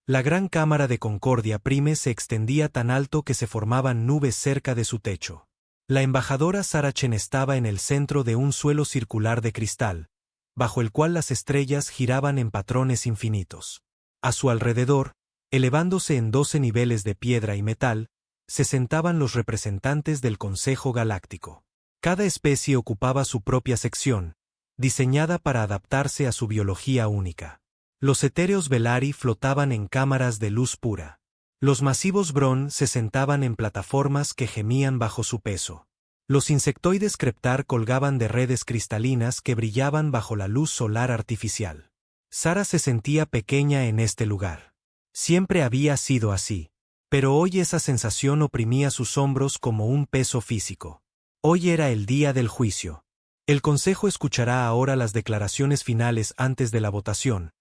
La gran cámara de Concordia Prime se extendía tan alto que se formaban nubes cerca de su techo. La embajadora Sarah Chen estaba en el centro de un suelo circular de cristal, bajo el cual las estrellas giraban en patrones infinitos. A su alrededor, elevándose en 12 niveles de piedra y metal, se sentaban los representantes del Consejo Galáctico. Cada especie ocupaba su propia sección, diseñada para adaptarse a su biología única. Los etéreos Velari flotaban en cámaras de luz pura. Los masivos Bron se sentaban en plataformas que gemían bajo su peso. Los insectoides Creptar colgaban de redes cristalinas que brillaban bajo la luz solar artificial. Sarah se sentía pequeña en este lugar. Siempre había sido así. Pero hoy esa sensación oprimía sus hombros como un peso físico. Hoy era el día del juicio. El Consejo escuchará ahora las declaraciones finales antes de la votación,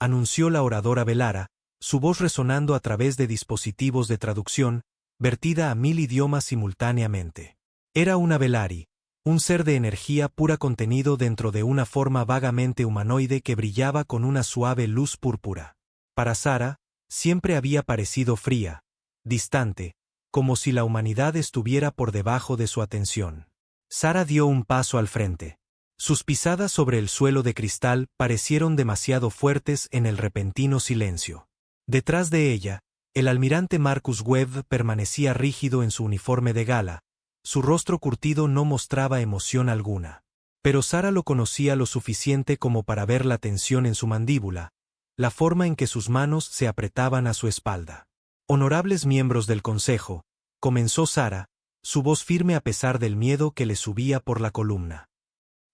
anunció la oradora Velara, su voz resonando a través de dispositivos de traducción, vertida a 1000 idiomas simultáneamente. Era una Velari, un ser de energía pura contenido dentro de una forma vagamente humanoide que brillaba con una suave luz púrpura. Para Sarah, siempre había parecido fría, distante, como si la humanidad estuviera por debajo de su atención. Sarah dio un paso al frente. Sus pisadas sobre el suelo de cristal parecieron demasiado fuertes en el repentino silencio. Detrás de ella, el almirante Marcus Webb permanecía rígido en su uniforme de gala. Su rostro curtido no mostraba emoción alguna. Pero Sarah lo conocía lo suficiente como para ver la tensión en su mandíbula, la forma en que sus manos se apretaban a su espalda. Honorables miembros del Consejo, comenzó Sarah, su voz firme a pesar del miedo que le subía por la columna.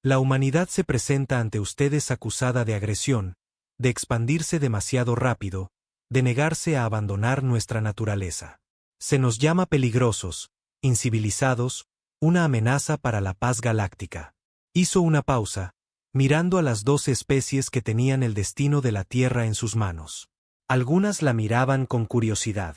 La humanidad se presenta ante ustedes acusada de agresión, de expandirse demasiado rápido, de negarse a abandonar nuestra naturaleza. Se nos llama peligrosos, incivilizados, una amenaza para la paz galáctica. Hizo una pausa, mirando a las 12 especies que tenían el destino de la Tierra en sus manos. Algunas la miraban con curiosidad.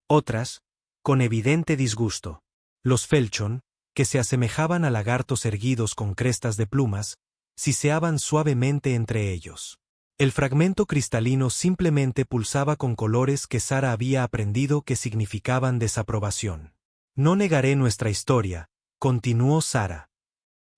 Otras, con evidente disgusto. Los Felchon, que se asemejaban a lagartos erguidos con crestas de plumas, siseaban suavemente entre ellos. El fragmento cristalino simplemente pulsaba con colores que Sarah había aprendido que significaban desaprobación. No negaré nuestra historia, continuó Sarah.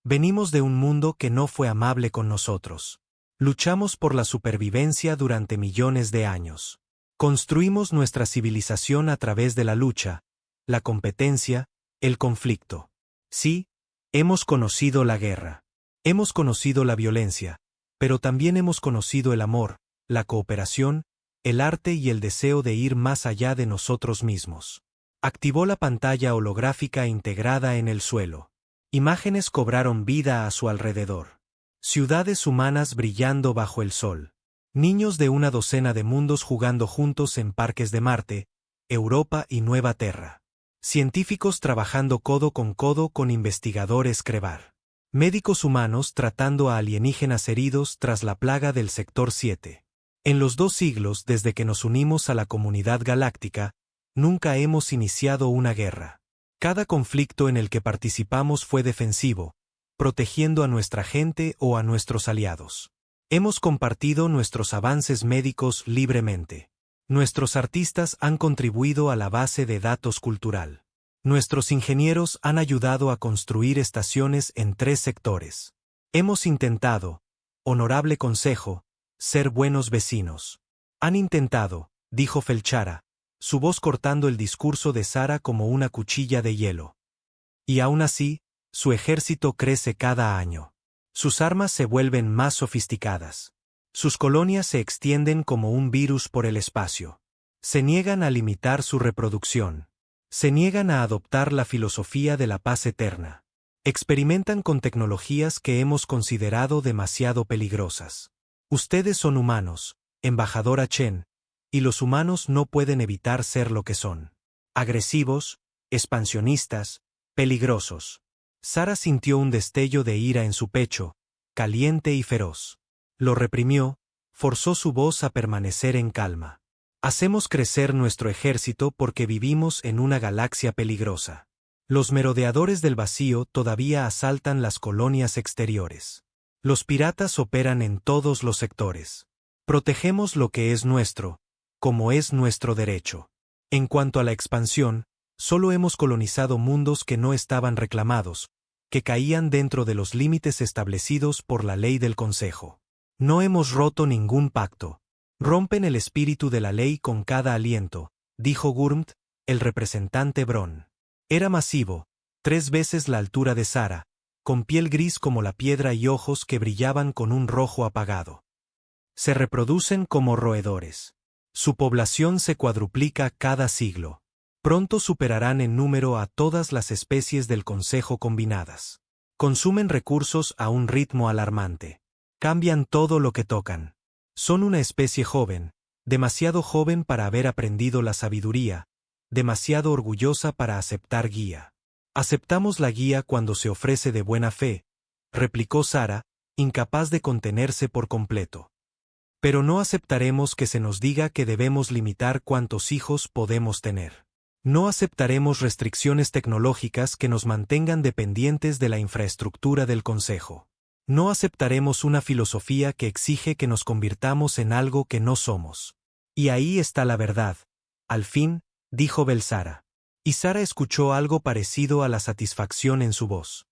Venimos de un mundo que no fue amable con nosotros. Luchamos por la supervivencia durante millones de años. Construimos nuestra civilización a través de la lucha, la competencia, el conflicto. Sí, hemos conocido la guerra. Hemos conocido la violencia, pero también hemos conocido el amor, la cooperación, el arte y el deseo de ir más allá de nosotros mismos. Activó la pantalla holográfica integrada en el suelo. Imágenes cobraron vida a su alrededor. Ciudades humanas brillando bajo el sol. Niños de una docena de mundos jugando juntos en parques de Marte, Europa y Nueva Terra. Científicos trabajando codo con investigadores Krevar. Médicos humanos tratando a alienígenas heridos tras la plaga del Sector 7. En los 2 siglos desde que nos unimos a la comunidad galáctica, nunca hemos iniciado una guerra. Cada conflicto en el que participamos fue defensivo, protegiendo a nuestra gente o a nuestros aliados. Hemos compartido nuestros avances médicos libremente. Nuestros artistas han contribuido a la base de datos cultural. Nuestros ingenieros han ayudado a construir estaciones en 3 sectores. Hemos intentado, honorable consejo, ser buenos vecinos. Han intentado, dijo Felchara, su voz cortando el discurso de Sarah como una cuchilla de hielo. Y aún así, su ejército crece cada año. Sus armas se vuelven más sofisticadas. Sus colonias se extienden como un virus por el espacio. Se niegan a limitar su reproducción. Se niegan a adoptar la filosofía de la paz eterna. Experimentan con tecnologías que hemos considerado demasiado peligrosas. Ustedes son humanos, embajadora Chen, y los humanos no pueden evitar ser lo que son. Agresivos, expansionistas, peligrosos. Sarah sintió un destello de ira en su pecho, caliente y feroz. Lo reprimió, forzó su voz a permanecer en calma. Hacemos crecer nuestro ejército porque vivimos en una galaxia peligrosa. Los merodeadores del vacío todavía asaltan las colonias exteriores. Los piratas operan en todos los sectores. Protegemos lo que es nuestro, como es nuestro derecho. En cuanto a la expansión, solo hemos colonizado mundos que no estaban reclamados, que caían dentro de los límites establecidos por la ley del Consejo. No hemos roto ningún pacto. Rompen el espíritu de la ley con cada aliento, dijo Gurmt, el representante Bron. Era masivo, 3 veces la altura de Sara, con piel gris como la piedra y ojos que brillaban con un rojo apagado. Se reproducen como roedores. Su población se cuadruplica cada siglo. Pronto superarán en número a todas las especies del Consejo combinadas. Consumen recursos a un ritmo alarmante. Cambian todo lo que tocan. Son una especie joven, demasiado joven para haber aprendido la sabiduría, demasiado orgullosa para aceptar guía. Aceptamos la guía cuando se ofrece de buena fe, replicó Sara, incapaz de contenerse por completo. Pero no aceptaremos que se nos diga que debemos limitar cuántos hijos podemos tener. No aceptaremos restricciones tecnológicas que nos mantengan dependientes de la infraestructura del Consejo. No aceptaremos una filosofía que exige que nos convirtamos en algo que no somos. Y ahí está la verdad, al fin, dijo Belsara. Y Sara escuchó algo parecido a la satisfacción en su voz.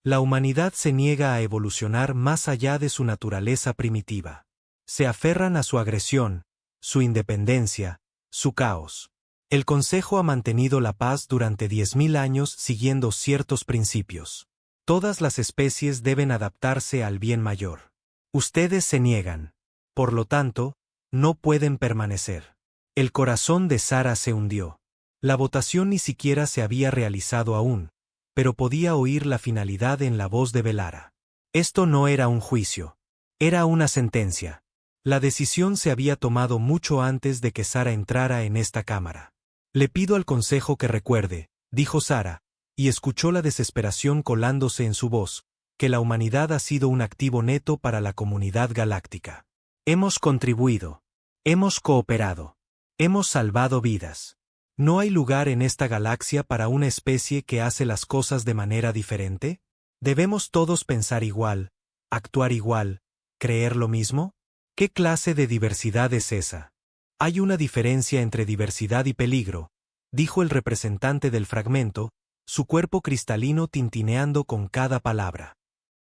La humanidad se niega a evolucionar más allá de su naturaleza primitiva. Se aferran a su agresión, su independencia, su caos. El Consejo ha mantenido la paz durante 10.000 años siguiendo ciertos principios. Todas las especies deben adaptarse al bien mayor. Ustedes se niegan. Por lo tanto, no pueden permanecer. El corazón de Sara se hundió. La votación ni siquiera se había realizado aún, pero podía oír la finalidad en la voz de Belara. Esto no era un juicio. Era una sentencia. La decisión se había tomado mucho antes de que Sara entrara en esta cámara. Le pido al Consejo que recuerde, dijo Sara, y escuchó la desesperación colándose en su voz, que la humanidad ha sido un activo neto para la comunidad galáctica. Hemos contribuido. Hemos cooperado. Hemos salvado vidas. ¿No hay lugar en esta galaxia para una especie que hace las cosas de manera diferente? ¿Debemos todos pensar igual, actuar igual, creer lo mismo? ¿Qué clase de diversidad es esa? Hay una diferencia entre diversidad y peligro, dijo el representante del fragmento, su cuerpo cristalino tintineando con cada palabra.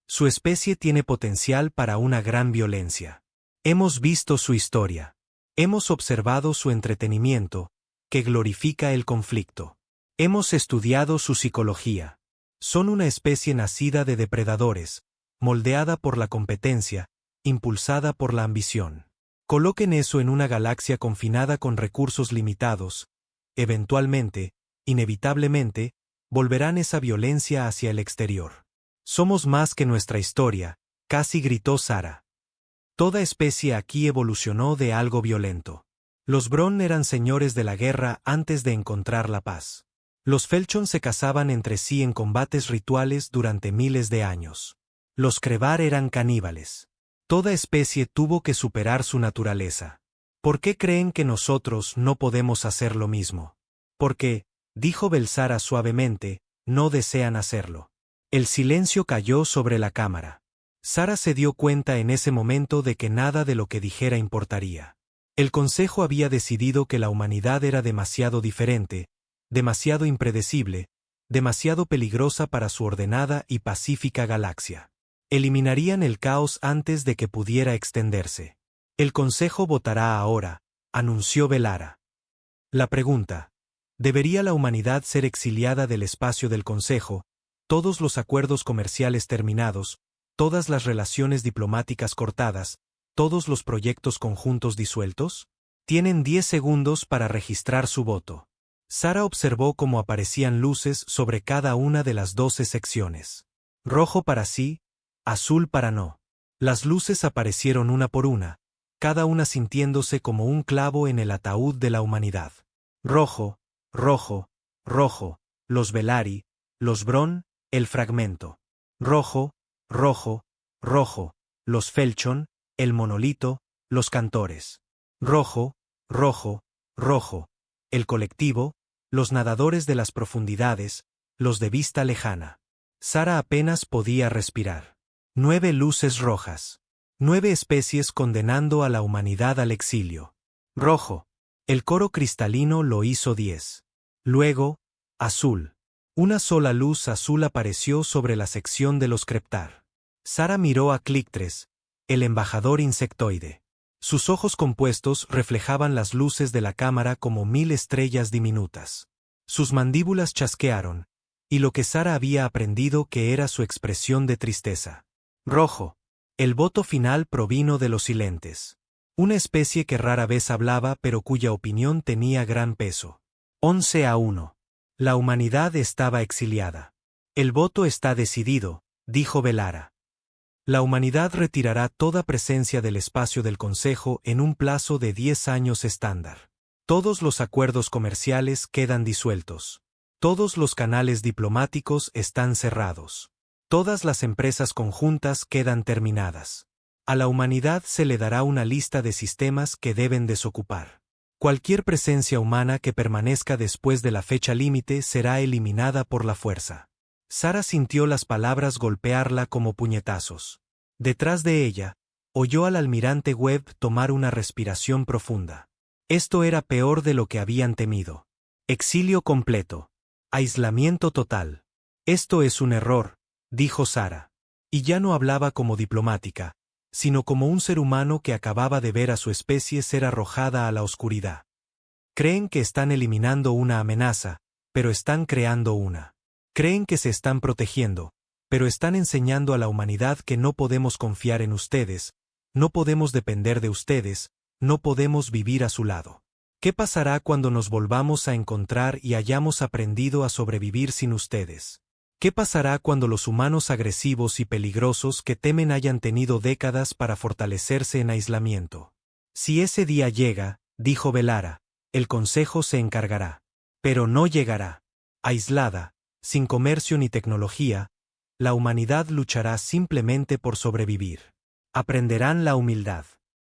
Su especie tiene potencial para una gran violencia. Hemos visto su historia. Hemos observado su entretenimiento, que glorifica el conflicto. Hemos estudiado su psicología. Son una especie nacida de depredadores, moldeada por la competencia, impulsada por la ambición. Coloquen eso en una galaxia confinada con recursos limitados. Eventualmente, inevitablemente, volverán esa violencia hacia el exterior. Somos más que nuestra historia, casi gritó Sara. Toda especie aquí evolucionó de algo violento. Los Bron eran señores de la guerra antes de encontrar la paz. Los Felchon se cazaban entre sí en combates rituales durante miles de años. Los Krevar eran caníbales. Toda especie tuvo que superar su naturaleza. ¿Por qué creen que nosotros no podemos hacer lo mismo? Porque, dijo Belsara suavemente, no desean hacerlo. El silencio cayó sobre la cámara. Sara se dio cuenta en ese momento de que nada de lo que dijera importaría. El Consejo había decidido que la humanidad era demasiado diferente, demasiado impredecible, demasiado peligrosa para su ordenada y pacífica galaxia. Eliminarían el caos antes de que pudiera extenderse. El Consejo votará ahora, anunció Belara. La pregunta: ¿debería la humanidad ser exiliada del espacio del Consejo, todos los acuerdos comerciales terminados, todas las relaciones diplomáticas cortadas, todos los proyectos conjuntos disueltos? Tienen 10 segundos para registrar su voto. Sara observó cómo aparecían luces sobre cada una de las 12 secciones. Rojo para sí, azul para no. Las luces aparecieron una por una, cada una sintiéndose como un clavo en el ataúd de la humanidad. Rojo, rojo, rojo, los Velari, los Bron, el fragmento. Rojo, rojo, rojo, los Felchon, el monolito, los cantores. Rojo, rojo, rojo, el colectivo, los nadadores de las profundidades, los de vista lejana. Sara apenas podía respirar. 9 luces rojas. 9 especies condenando a la humanidad al exilio. Rojo. El coro cristalino lo hizo 10. Luego, azul. Una sola luz azul apareció sobre la sección de los Creptar. Sara miró a Clictres, el embajador insectoide. Sus ojos compuestos reflejaban las luces de la cámara como 1000 estrellas diminutas. Sus mandíbulas chasquearon, y lo que Sara había aprendido que era su expresión de tristeza. Rojo. El voto final provino de los silentes. Una especie que rara vez hablaba pero cuya opinión tenía gran peso. 11-1. La humanidad estaba exiliada. El voto está decidido, dijo Velara. La humanidad retirará toda presencia del espacio del Consejo en un plazo de 10 años estándar. Todos los acuerdos comerciales quedan disueltos. Todos los canales diplomáticos están cerrados. Todas las empresas conjuntas quedan terminadas. A la humanidad se le dará una lista de sistemas que deben desocupar. Cualquier presencia humana que permanezca después de la fecha límite será eliminada por la fuerza. Sara sintió las palabras golpearla como puñetazos. Detrás de ella, oyó al almirante Webb tomar una respiración profunda. Esto era peor de lo que habían temido. Exilio completo. Aislamiento total. Esto es un error, dijo Sara. Y ya no hablaba como diplomática, sino como un ser humano que acababa de ver a su especie ser arrojada a la oscuridad. Creen que están eliminando una amenaza, pero están creando una. Creen que se están protegiendo, pero están enseñando a la humanidad que no podemos confiar en ustedes, no podemos depender de ustedes, no podemos vivir a su lado. ¿Qué pasará cuando nos volvamos a encontrar y hayamos aprendido a sobrevivir sin ustedes? ¿Qué pasará cuando los humanos agresivos y peligrosos que temen hayan tenido décadas para fortalecerse en aislamiento? Si ese día llega, dijo Velara, el Consejo se encargará. Pero no llegará. Aislada, sin comercio ni tecnología, la humanidad luchará simplemente por sobrevivir. Aprenderán la humildad.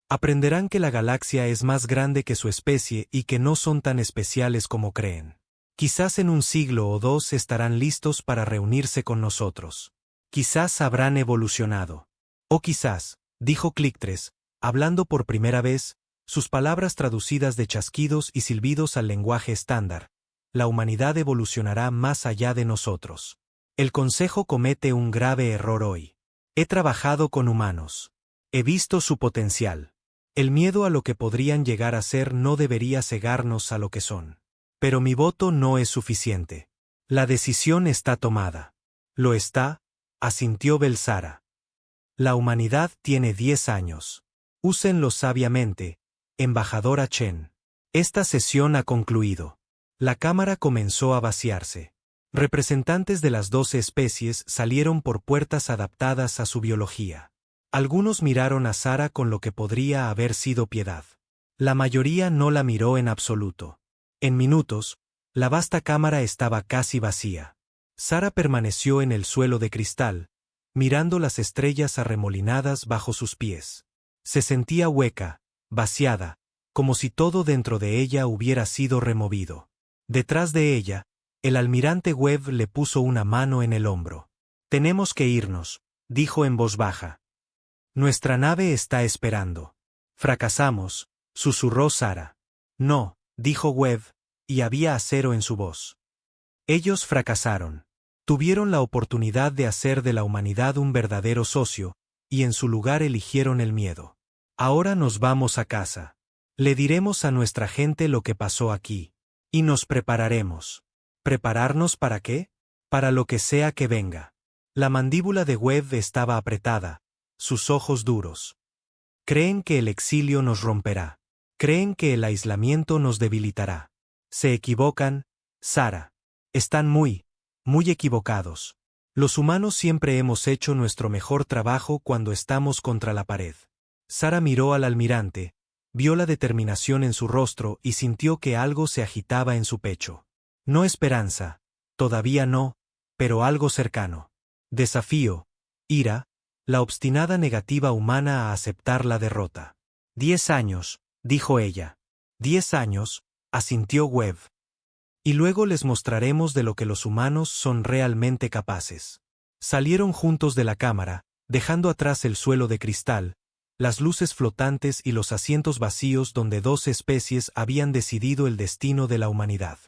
Aprenderán que la galaxia es más grande que su especie y que no son tan especiales como creen. Quizás en un siglo o dos estarán listos para reunirse con nosotros. Quizás habrán evolucionado. O quizás, dijo Clictres, hablando por primera vez, sus palabras traducidas de chasquidos y silbidos al lenguaje estándar, la humanidad evolucionará más allá de nosotros. El Consejo comete un grave error hoy. He trabajado con humanos. He visto su potencial. El miedo a lo que podrían llegar a ser no debería cegarnos a lo que son. Pero mi voto no es suficiente. La decisión está tomada. Lo está, asintió Belsara. La humanidad tiene 10 años. Úsenlo sabiamente, embajadora Chen. Esta sesión ha concluido. La cámara comenzó a vaciarse. Representantes de las 12 especies salieron por puertas adaptadas a su biología. Algunos miraron a Sara con lo que podría haber sido piedad. La mayoría no la miró en absoluto. En minutos, la vasta cámara estaba casi vacía. Sara permaneció en el suelo de cristal, mirando las estrellas arremolinadas bajo sus pies. Se sentía hueca, vaciada, como si todo dentro de ella hubiera sido removido. Detrás de ella, el almirante Webb le puso una mano en el hombro. Tenemos que irnos, dijo en voz baja. Nuestra nave está esperando. Fracasamos, susurró Sara. No, dijo Webb, y había acero en su voz. Ellos fracasaron. Tuvieron la oportunidad de hacer de la humanidad un verdadero socio, y en su lugar eligieron el miedo. Ahora nos vamos a casa. Le diremos a nuestra gente lo que pasó aquí. Y nos prepararemos. ¿Prepararnos para qué? Para lo que sea que venga. La mandíbula de Webb estaba apretada, sus ojos duros. Creen que el exilio nos romperá. Creen que el aislamiento nos debilitará. Se equivocan, Sara. Están muy equivocados. Los humanos siempre hemos hecho nuestro mejor trabajo cuando estamos contra la pared. Sara miró al almirante, vio la determinación en su rostro y sintió que algo se agitaba en su pecho. No esperanza, todavía no, pero algo cercano. Desafío, ira, la obstinada negativa humana a aceptar la derrota. 10 años, dijo ella. 10 años, asintió Webb. Y luego les mostraremos de lo que los humanos son realmente capaces. Salieron juntos de la cámara, dejando atrás el suelo de cristal, las luces flotantes y los asientos vacíos donde 2 especies habían decidido el destino de la humanidad.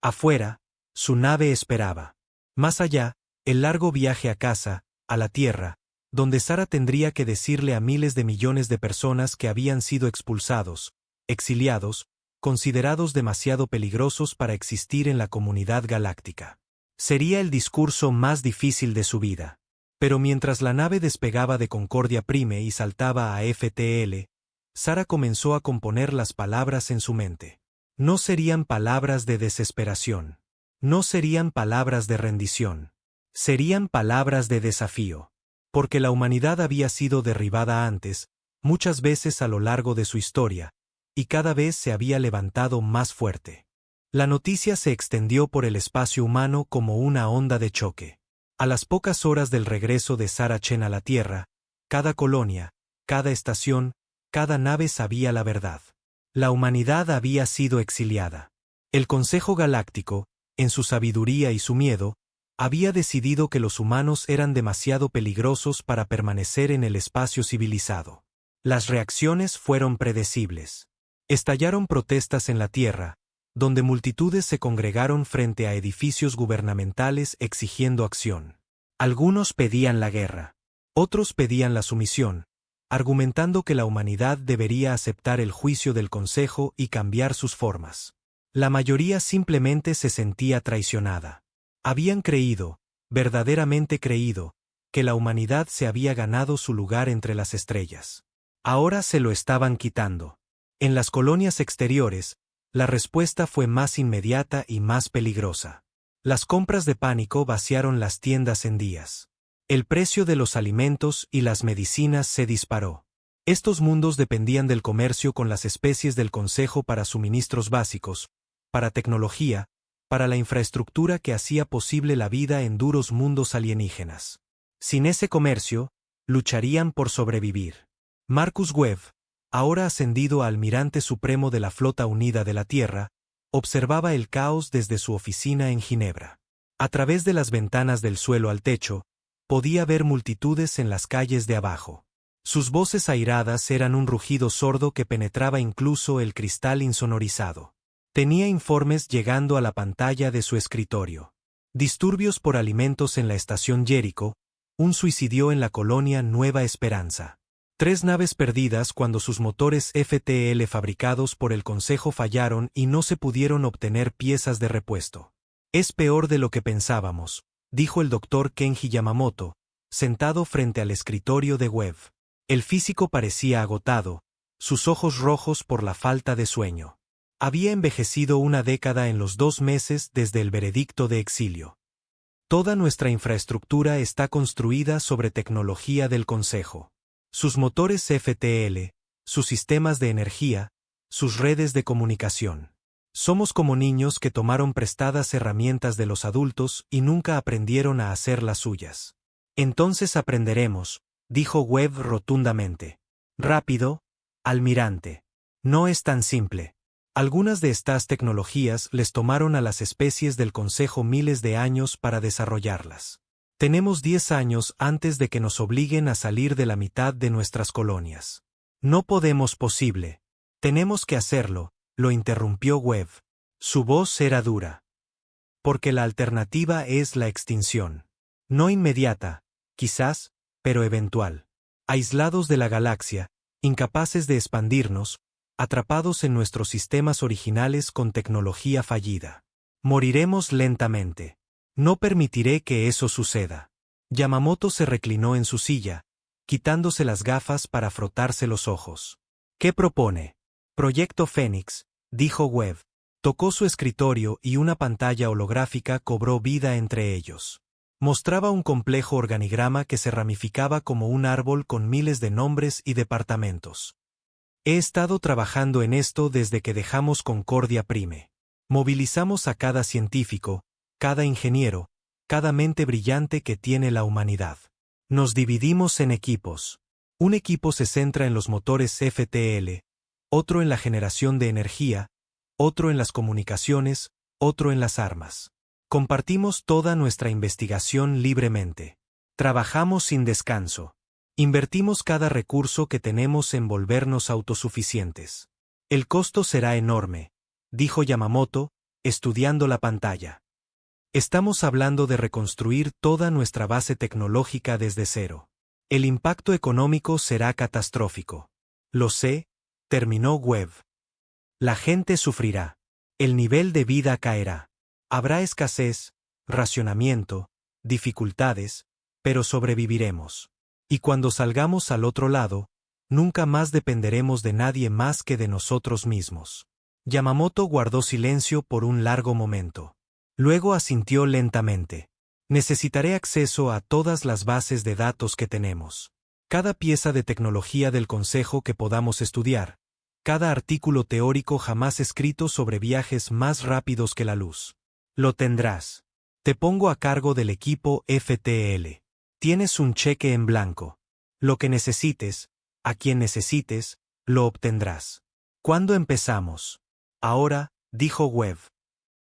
Afuera, su nave esperaba. Más allá, el largo viaje a casa, a la Tierra, donde Sara tendría que decirle a miles de millones de personas que habían sido expulsados, exiliados, considerados demasiado peligrosos para existir en la comunidad galáctica. Sería el discurso más difícil de su vida. Pero mientras la nave despegaba de Concordia Prime y saltaba a FTL, Sara comenzó a componer las palabras en su mente. No serían palabras de desesperación. No serían palabras de rendición. Serían palabras de desafío. Porque la humanidad había sido derribada antes, muchas veces a lo largo de su historia, y cada vez se había levantado más fuerte. La noticia se extendió por el espacio humano como una onda de choque. A las pocas horas del regreso de Sarah Chen a la Tierra, cada colonia, cada estación, cada nave sabía la verdad. La humanidad había sido exiliada. El Consejo Galáctico, en su sabiduría y su miedo, había decidido que los humanos eran demasiado peligrosos para permanecer en el espacio civilizado. Las reacciones fueron predecibles. Estallaron protestas en la Tierra, donde multitudes se congregaron frente a edificios gubernamentales exigiendo acción. Algunos pedían la guerra. Otros pedían la sumisión, argumentando que la humanidad debería aceptar el juicio del Consejo y cambiar sus formas. La mayoría simplemente se sentía traicionada. Habían creído, verdaderamente creído, que la humanidad se había ganado su lugar entre las estrellas. Ahora se lo estaban quitando. En las colonias exteriores, la respuesta fue más inmediata y más peligrosa. Las compras de pánico vaciaron las tiendas en días. El precio de los alimentos y las medicinas se disparó. Estos mundos dependían del comercio con las especies del Consejo para suministros básicos, para tecnología, para la infraestructura que hacía posible la vida en duros mundos alienígenas. Sin ese comercio, lucharían por sobrevivir. Marcus Webb, ahora ascendido a almirante supremo de la Flota Unida de la Tierra, observaba el caos desde su oficina en Ginebra. A través de las ventanas del suelo al techo, podía ver multitudes en las calles de abajo. Sus voces airadas eran un rugido sordo que penetraba incluso el cristal insonorizado. Tenía informes llegando a la pantalla de su escritorio. Disturbios por alimentos en la estación Jericho, un suicidio en la colonia Nueva Esperanza. 3 naves perdidas cuando sus motores FTL fabricados por el Consejo fallaron y no se pudieron obtener piezas de repuesto. Es peor de lo que pensábamos, dijo el Dr. Kenji Yamamoto, sentado frente al escritorio de Webb. El físico parecía agotado, sus ojos rojos por la falta de sueño. Había envejecido una década en los 2 meses desde el veredicto de exilio. Toda nuestra infraestructura está construida sobre tecnología del Consejo. Sus motores FTL, sus sistemas de energía, sus redes de comunicación. Somos como niños que tomaron prestadas herramientas de los adultos y nunca aprendieron a hacer las suyas. Entonces aprenderemos, dijo Webb rotundamente. Rápido, almirante. No es tan simple. Algunas de estas tecnologías les tomaron a las especies del Consejo miles de años para desarrollarlas. Tenemos 10 años antes de que nos obliguen a salir de la mitad de nuestras colonias. No podemos posible. Tenemos que hacerlo, lo interrumpió Webb. Su voz era dura. Porque la alternativa es la extinción. No inmediata, quizás, pero eventual. Aislados de la galaxia, incapaces de expandirnos, atrapados en nuestros sistemas originales con tecnología fallida. Moriremos lentamente. No permitiré que eso suceda. Yamamoto se reclinó en su silla, quitándose las gafas para frotarse los ojos. ¿Qué propone? Proyecto Fénix, dijo Webb. Tocó su escritorio y una pantalla holográfica cobró vida entre ellos. Mostraba un complejo organigrama que se ramificaba como un árbol con miles de nombres y departamentos. He estado trabajando en esto desde que dejamos Concordia Prime. Movilizamos a cada científico, cada ingeniero, cada mente brillante que tiene la humanidad. Nos dividimos en equipos. Un equipo se centra en los motores FTL, otro en la generación de energía, otro en las comunicaciones, otro en las armas. Compartimos toda nuestra investigación libremente. Trabajamos sin descanso. Invertimos cada recurso que tenemos en volvernos autosuficientes. El costo será enorme, dijo Yamamoto, estudiando la pantalla. Estamos hablando de reconstruir toda nuestra base tecnológica desde cero. El impacto económico será catastrófico. Lo sé, terminó Webb. La gente sufrirá. El nivel de vida caerá. Habrá escasez, racionamiento, dificultades, pero sobreviviremos. Y cuando salgamos al otro lado, nunca más dependeremos de nadie más que de nosotros mismos. Yamamoto guardó silencio por un largo momento. Luego asintió lentamente. Necesitaré acceso a todas las bases de datos que tenemos. Cada pieza de tecnología del Consejo que podamos estudiar. Cada artículo teórico jamás escrito sobre viajes más rápidos que la luz. Lo tendrás. Te pongo a cargo del equipo FTL. Tienes un cheque en blanco. Lo que necesites, a quien necesites, lo obtendrás. ¿Cuándo empezamos? Ahora, dijo Webb.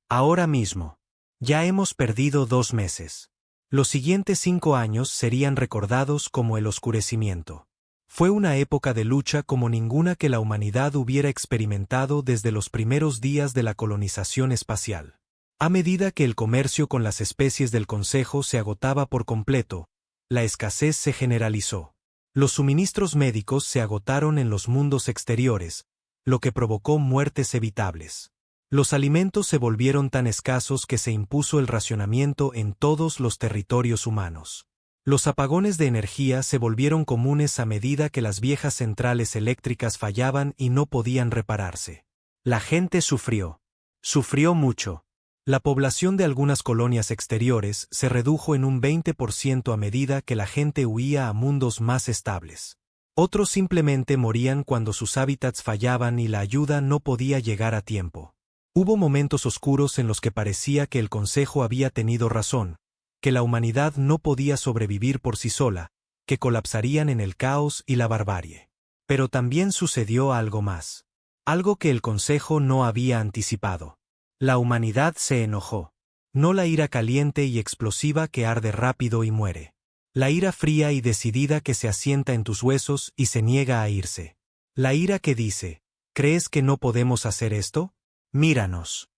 Ahora mismo. Ya hemos perdido 2 meses. Los siguientes 5 años serían recordados como el oscurecimiento. Fue una época de lucha como ninguna que la humanidad hubiera experimentado desde los primeros días de la colonización espacial. A medida que el comercio con las especies del Consejo se agotaba por completo, la escasez se generalizó. Los suministros médicos se agotaron en los mundos exteriores, lo que provocó muertes evitables. Los alimentos se volvieron tan escasos que se impuso el racionamiento en todos los territorios humanos. Los apagones de energía se volvieron comunes a medida que las viejas centrales eléctricas fallaban y no podían repararse. La gente sufrió. Sufrió mucho. La población de algunas colonias exteriores se redujo en un 20% a medida que la gente huía a mundos más estables. Otros simplemente morían cuando sus hábitats fallaban y la ayuda no podía llegar a tiempo. Hubo momentos oscuros en los que parecía que el Consejo había tenido razón, que la humanidad no podía sobrevivir por sí sola, que colapsarían en el caos y la barbarie. Pero también sucedió algo más. Algo que el Consejo no había anticipado. La humanidad se enojó. No la ira caliente y explosiva que arde rápido y muere. La ira fría y decidida que se asienta en tus huesos y se niega a irse. La ira que dice, ¿crees que no podemos hacer esto? Míranos.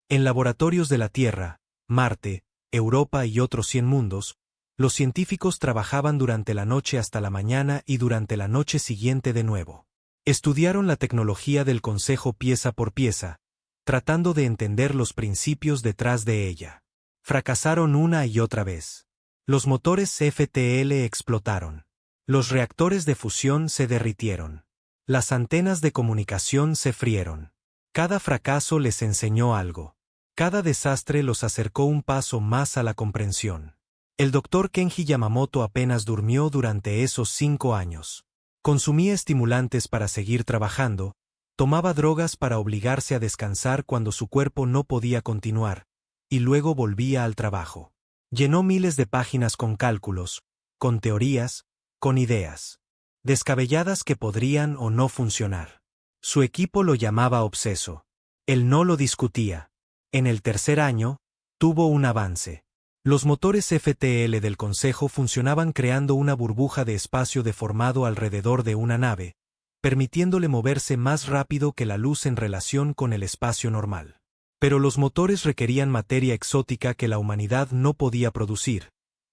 En laboratorios de la Tierra, Marte, Europa y otros 100 mundos, los científicos trabajaban durante la noche hasta la mañana y durante la noche siguiente de nuevo. Estudiaron la tecnología del Consejo pieza por pieza, tratando de entender los principios detrás de ella. Fracasaron una y otra vez. Los motores FTL explotaron. Los reactores de fusión se derritieron. Las antenas de comunicación se frieron. Cada fracaso les enseñó algo. Cada desastre los acercó un paso más a la comprensión. El Dr. Kenji Yamamoto apenas durmió durante esos 5 años. Consumía estimulantes para seguir trabajando, tomaba drogas para obligarse a descansar cuando su cuerpo no podía continuar, y luego volvía al trabajo. Llenó miles de páginas con cálculos, con teorías, con ideas descabelladas que podrían o no funcionar. Su equipo lo llamaba obseso. Él no lo discutía. En el 3er año, tuvo un avance. Los motores FTL del Consejo funcionaban creando una burbuja de espacio deformado alrededor de una nave, permitiéndole moverse más rápido que la luz en relación con el espacio normal. Pero los motores requerían materia exótica que la humanidad no podía producir,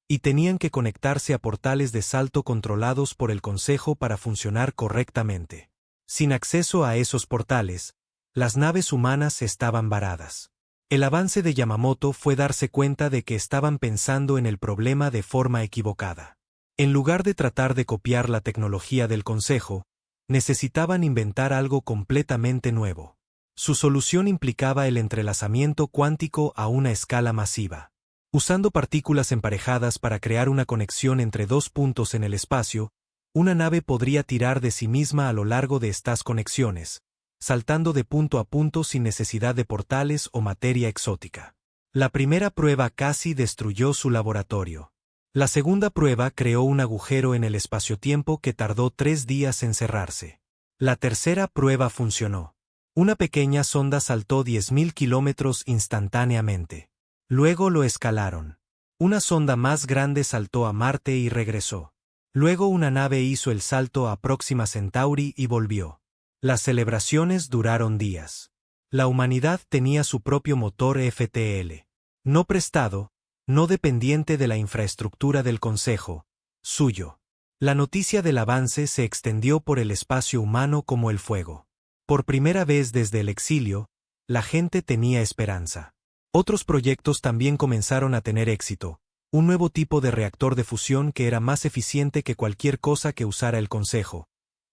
y tenían que conectarse a portales de salto controlados por el Consejo para funcionar correctamente. Sin acceso a esos portales, las naves humanas estaban varadas. El avance de Yamamoto fue darse cuenta de que estaban pensando en el problema de forma equivocada. En lugar de tratar de copiar la tecnología del Consejo, necesitaban inventar algo completamente nuevo. Su solución implicaba el entrelazamiento cuántico a una escala masiva. Usando partículas emparejadas para crear una conexión entre 2 puntos en el espacio, una nave podría tirar de sí misma a lo largo de estas conexiones, saltando de punto a punto sin necesidad de portales o materia exótica. La primera prueba casi destruyó su laboratorio. La segunda prueba creó un agujero en el espacio-tiempo que tardó 3 días en cerrarse. La tercera prueba funcionó. Una pequeña sonda saltó 10.000 kilómetros instantáneamente. Luego lo escalaron. Una sonda más grande saltó a Marte y regresó. Luego una nave hizo el salto a Próxima Centauri y volvió. Las celebraciones duraron días. La humanidad tenía su propio motor FTL. No prestado, no dependiente de la infraestructura del Consejo, suyo. La noticia del avance se extendió por el espacio humano como el fuego. Por primera vez desde el exilio, la gente tenía esperanza. Otros proyectos también comenzaron a tener éxito. Un nuevo tipo de reactor de fusión que era más eficiente que cualquier cosa que usara el Consejo.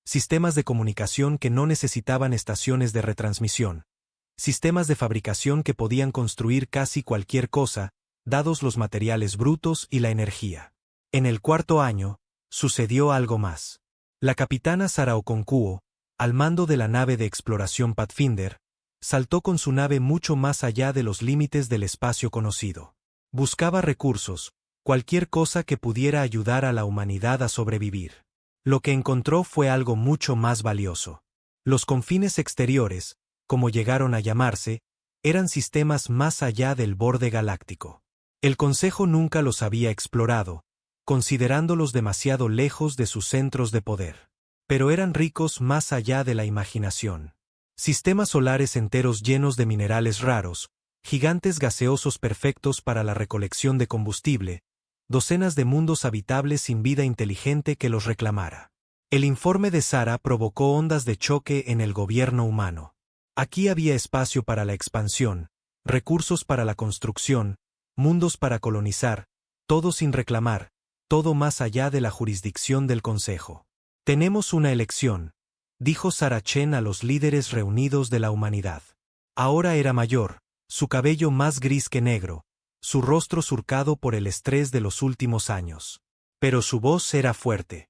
Sistemas de comunicación que no necesitaban estaciones de retransmisión. Sistemas de fabricación que podían construir casi cualquier cosa, dados los materiales brutos y la energía. En el cuarto año, sucedió algo más. La capitana Sara Okonkwo, al mando de la nave de exploración Pathfinder, saltó con su nave mucho más allá de los límites del espacio conocido. Buscaba recursos, cualquier cosa que pudiera ayudar a la humanidad a sobrevivir. Lo que encontró fue algo mucho más valioso. Los confines exteriores, como llegaron a llamarse, eran sistemas más allá del borde galáctico. El Consejo nunca los había explorado, considerándolos demasiado lejos de sus centros de poder. Pero eran ricos más allá de la imaginación. Sistemas solares enteros llenos de minerales raros, gigantes gaseosos perfectos para la recolección de combustible, docenas de mundos habitables sin vida inteligente que los reclamara. El informe de Sara provocó ondas de choque en el gobierno humano. Aquí había espacio para la expansión, recursos para la construcción, mundos para colonizar, todo sin reclamar, todo más allá de la jurisdicción del Consejo. Tenemos una elección, dijo Sara Chen a los líderes reunidos de la humanidad. Ahora era mayor, su cabello más gris que negro, su rostro surcado por el estrés de los últimos años. Pero su voz era fuerte.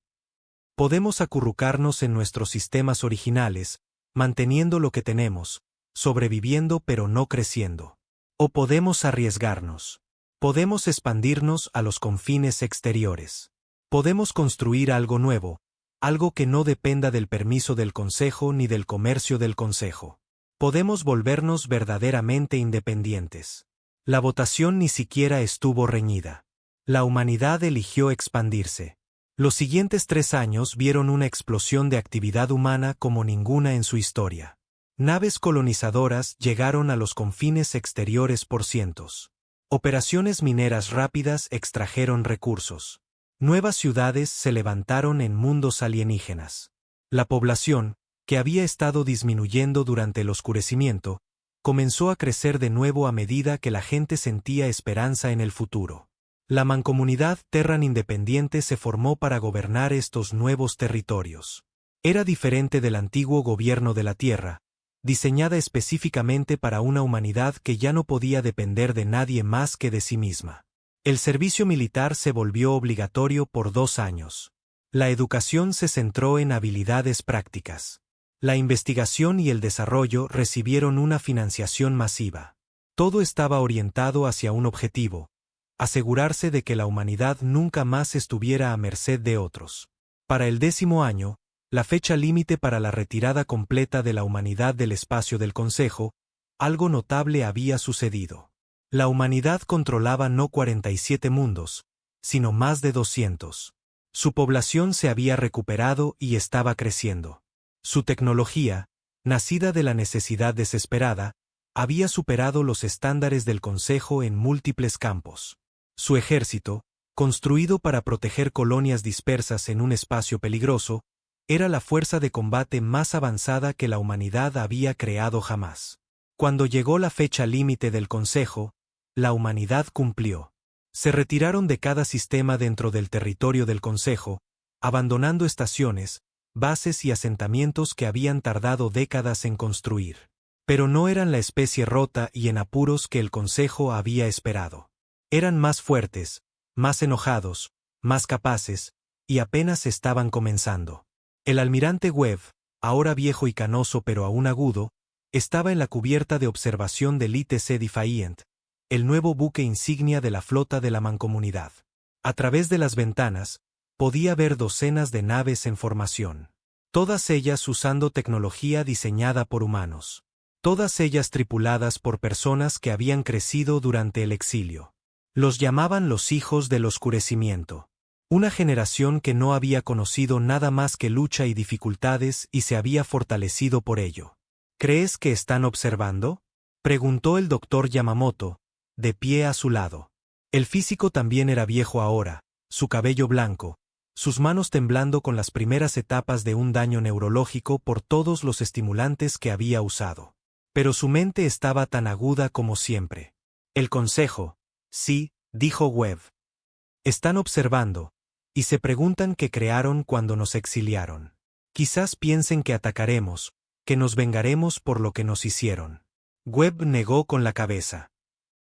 Podemos acurrucarnos en nuestros sistemas originales, manteniendo lo que tenemos, sobreviviendo pero no creciendo. O podemos arriesgarnos. Podemos expandirnos a los confines exteriores. Podemos construir algo nuevo, algo que no dependa del permiso del Consejo ni del comercio del Consejo. Podemos volvernos verdaderamente independientes. La votación ni siquiera estuvo reñida. La humanidad eligió expandirse. Los siguientes 3 años vieron una explosión de actividad humana como ninguna en su historia. Naves colonizadoras llegaron a los confines exteriores por cientos. Operaciones mineras rápidas extrajeron recursos. Nuevas ciudades se levantaron en mundos alienígenas. La población, que había estado disminuyendo durante el oscurecimiento, comenzó a crecer de nuevo a medida que la gente sentía esperanza en el futuro. La mancomunidad Terran Independiente se formó para gobernar estos nuevos territorios. Era diferente del antiguo gobierno de la Tierra, diseñada específicamente para una humanidad que ya no podía depender de nadie más que de sí misma. El servicio militar se volvió obligatorio por 2 años. La educación se centró en habilidades prácticas. La investigación y el desarrollo recibieron una financiación masiva. Todo estaba orientado hacia un objetivo: asegurarse de que la humanidad nunca más estuviera a merced de otros. Para el 10º año, la fecha límite para la retirada completa de la humanidad del espacio del Consejo, algo notable había sucedido. La humanidad controlaba no 47 mundos, sino más de 200. Su población se había recuperado y estaba creciendo. Su tecnología, nacida de la necesidad desesperada, había superado los estándares del Consejo en múltiples campos. Su ejército, construido para proteger colonias dispersas en un espacio peligroso, era la fuerza de combate más avanzada que la humanidad había creado jamás. Cuando llegó la fecha límite del Consejo, la humanidad cumplió. Se retiraron de cada sistema dentro del territorio del Consejo, abandonando estaciones, bases y asentamientos que habían tardado décadas en construir. Pero no eran la especie rota y en apuros que el Consejo había esperado. Eran más fuertes, más enojados, más capaces, y apenas estaban comenzando. El almirante Webb, ahora viejo y canoso pero aún agudo, estaba en la cubierta de observación del ITC Defiant, el nuevo buque insignia de la flota de la mancomunidad. A través de las ventanas, podía ver docenas de naves en formación. Todas ellas usando tecnología diseñada por humanos. Todas ellas tripuladas por personas que habían crecido durante el exilio. Los llamaban los hijos del oscurecimiento. Una generación que no había conocido nada más que lucha y dificultades y se había fortalecido por ello. ¿Crees que están observando?, preguntó el doctor Yamamoto, de pie a su lado. El físico también era viejo ahora, su cabello blanco, sus manos temblando con las primeras etapas de un daño neurológico por todos los estimulantes que había usado. Pero su mente estaba tan aguda como siempre. El consejo, sí, dijo Webb. Están observando, y se preguntan qué crearon cuando nos exiliaron. Quizás piensen que atacaremos, que nos vengaremos por lo que nos hicieron. Webb negó con la cabeza.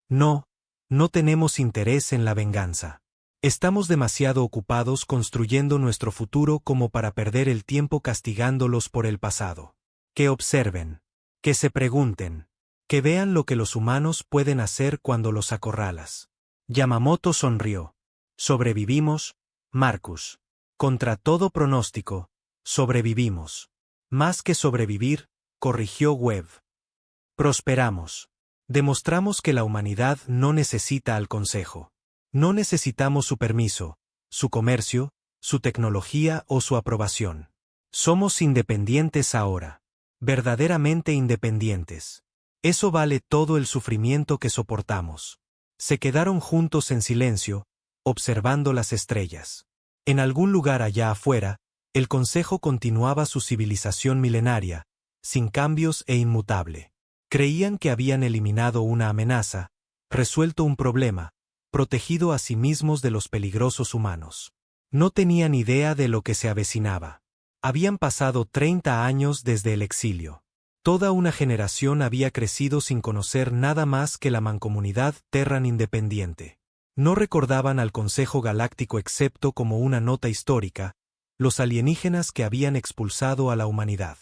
No, no tenemos interés en la venganza. Estamos demasiado ocupados construyendo nuestro futuro como para perder el tiempo castigándolos por el pasado. Que observen, que se pregunten, que vean lo que los humanos pueden hacer cuando los acorralas. Yamamoto sonrió. Sobrevivimos, Marcus. Contra todo pronóstico, sobrevivimos. Más que sobrevivir, corrigió Webb. Prosperamos. Demostramos que la humanidad no necesita al Consejo. No necesitamos su permiso, su comercio, su tecnología o su aprobación. Somos independientes ahora. Verdaderamente independientes. Eso vale todo el sufrimiento que soportamos. Se quedaron juntos en silencio, observando las estrellas. En algún lugar allá afuera, el Consejo continuaba su civilización milenaria, sin cambios e inmutable. Creían que habían eliminado una amenaza, resuelto un problema, protegido a sí mismos de los peligrosos humanos. No tenían idea de lo que se avecinaba. Habían pasado 30 años desde el exilio. Toda una generación había crecido sin conocer nada más que la mancomunidad Terran independiente. No recordaban al Consejo Galáctico excepto como una nota histórica, los alienígenas que habían expulsado a la humanidad.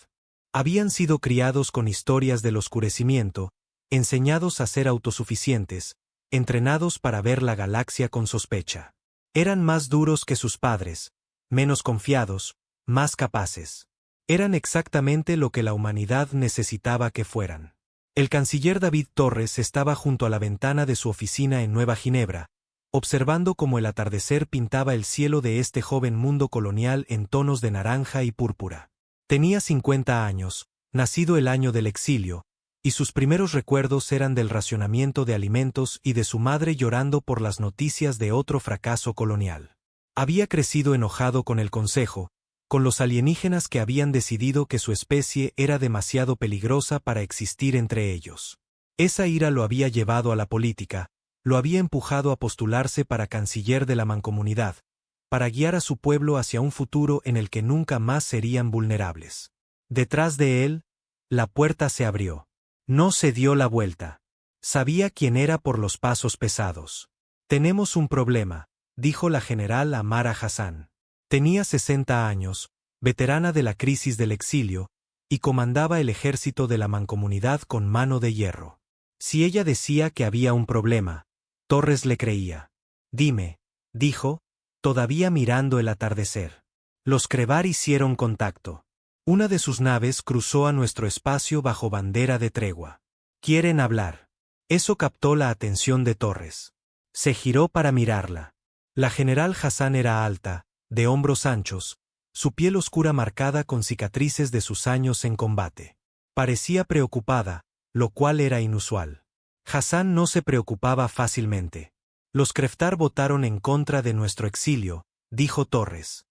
Habían sido criados con historias del oscurecimiento, enseñados a ser autosuficientes, entrenados para ver la galaxia con sospecha. Eran más duros que sus padres, menos confiados, más capaces. Eran exactamente lo que la humanidad necesitaba que fueran. El canciller David Torres estaba junto a la ventana de su oficina en Nueva Ginebra, observando cómo el atardecer pintaba el cielo de este joven mundo colonial en tonos de naranja y púrpura. Tenía 50 años, nacido el año del exilio, y sus primeros recuerdos eran del racionamiento de alimentos y de su madre llorando por las noticias de otro fracaso colonial. Había crecido enojado con el Consejo, con los alienígenas que habían decidido que su especie era demasiado peligrosa para existir entre ellos. Esa ira lo había llevado a la política, lo había empujado a postularse para canciller de la mancomunidad, para guiar a su pueblo hacia un futuro en el que nunca más serían vulnerables. Detrás de él, la puerta se abrió. No se dio la vuelta. Sabía quién era por los pasos pesados. Tenemos un problema, dijo la general Amara Hassan. Tenía 60 años, veterana de la crisis del exilio, y comandaba el ejército de la mancomunidad con mano de hierro. Si ella decía que había un problema, Torres le creía. Dime, dijo, todavía mirando el atardecer. Los Crevar hicieron contacto. Una de sus naves cruzó a nuestro espacio bajo bandera de tregua. Quieren hablar. Eso captó la atención de Torres. Se giró para mirarla. La general Hassan era alta, de hombros anchos, su piel oscura marcada con cicatrices de sus años en combate. Parecía preocupada, lo cual era inusual. Hassan no se preocupaba fácilmente. Los Creftar votaron en contra de nuestro exilio, dijo Torres.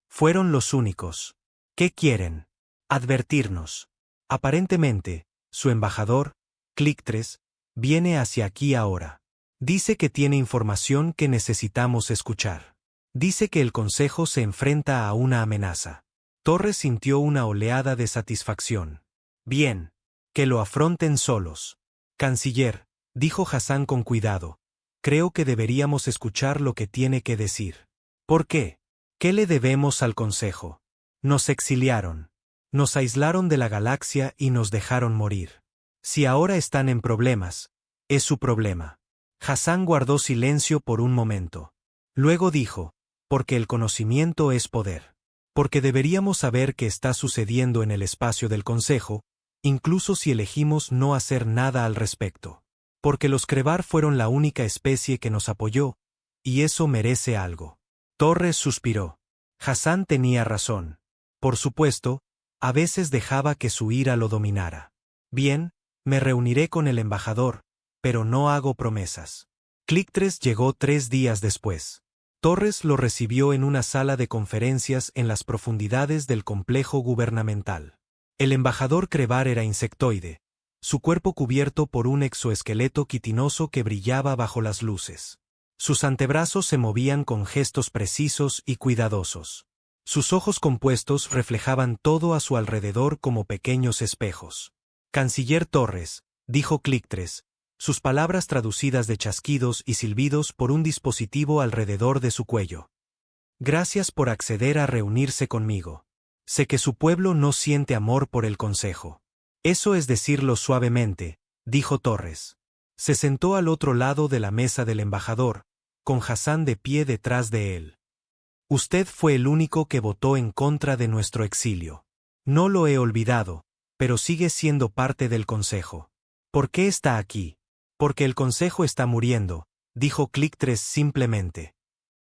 Fueron los únicos. ¿Qué quieren? Advertirnos. Aparentemente, su embajador, Clictres, viene hacia aquí ahora. Dice que tiene información que necesitamos escuchar. Dice que el Consejo se enfrenta a una amenaza. Torres sintió una oleada de satisfacción. Bien. Que lo afronten solos. Canciller, dijo Hassan con cuidado, creo que deberíamos escuchar lo que tiene que decir. ¿Por qué? ¿Qué le debemos al Consejo? Nos exiliaron. Nos aislaron de la galaxia y nos dejaron morir. Si ahora están en problemas, es su problema. Hassan guardó silencio por un momento. Luego dijo, porque el conocimiento es poder. Porque deberíamos saber qué está sucediendo en el espacio del Consejo, incluso si elegimos no hacer nada al respecto. Porque los Crevar fueron la única especie que nos apoyó, y eso merece algo. Torres suspiró. Hassan tenía razón. Por supuesto, a veces dejaba que su ira lo dominara. Bien, me reuniré con el embajador, pero no hago promesas. Clictres llegó 3 días después. Torres lo recibió en una sala de conferencias en las profundidades del complejo gubernamental. El embajador Crevar era insectoide, su cuerpo cubierto por un exoesqueleto quitinoso que brillaba bajo las luces. Sus antebrazos se movían con gestos precisos y cuidadosos. Sus ojos compuestos reflejaban todo a su alrededor como pequeños espejos. Canciller Torres, dijo Clictres, sus palabras traducidas de chasquidos y silbidos por un dispositivo alrededor de su cuello. Gracias por acceder a reunirse conmigo. Sé que su pueblo no siente amor por el Consejo. Eso es decirlo suavemente, dijo Torres. Se sentó al otro lado de la mesa del embajador, con Hassan de pie detrás de él. Usted fue el único que votó en contra de nuestro exilio. No lo he olvidado, pero sigue siendo parte del Consejo. ¿Por qué está aquí? Porque el Consejo está muriendo, dijo Clictres simplemente.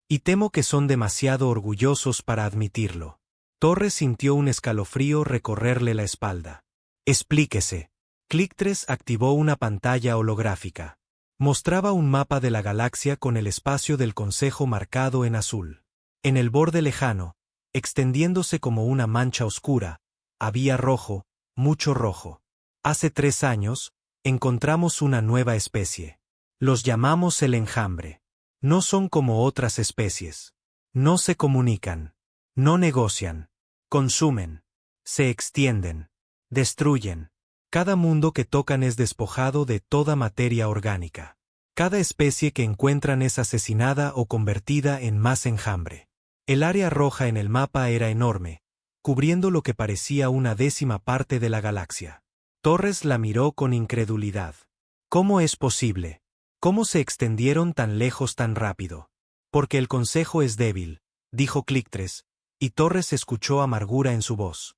Y temo que son demasiado orgullosos para admitirlo. Torres sintió un escalofrío recorrerle la espalda. Explíquese. Clictres activó una pantalla holográfica. Mostraba un mapa de la galaxia con el espacio del Consejo marcado en azul. En el borde lejano, extendiéndose como una mancha oscura, había rojo, mucho rojo. Hace 3 años, encontramos una nueva especie. Los llamamos el enjambre. No son como otras especies. No se comunican. No negocian. Consumen. Se extienden. Destruyen. Cada mundo que tocan es despojado de toda materia orgánica. Cada especie que encuentran es asesinada o convertida en más enjambre. El área roja en el mapa era enorme, cubriendo lo que parecía una 10ª parte de la galaxia. Torres la miró con incredulidad. ¿Cómo es posible? ¿Cómo se extendieron tan lejos tan rápido? Porque el Consejo es débil, dijo Clictres, y Torres escuchó amargura en su voz.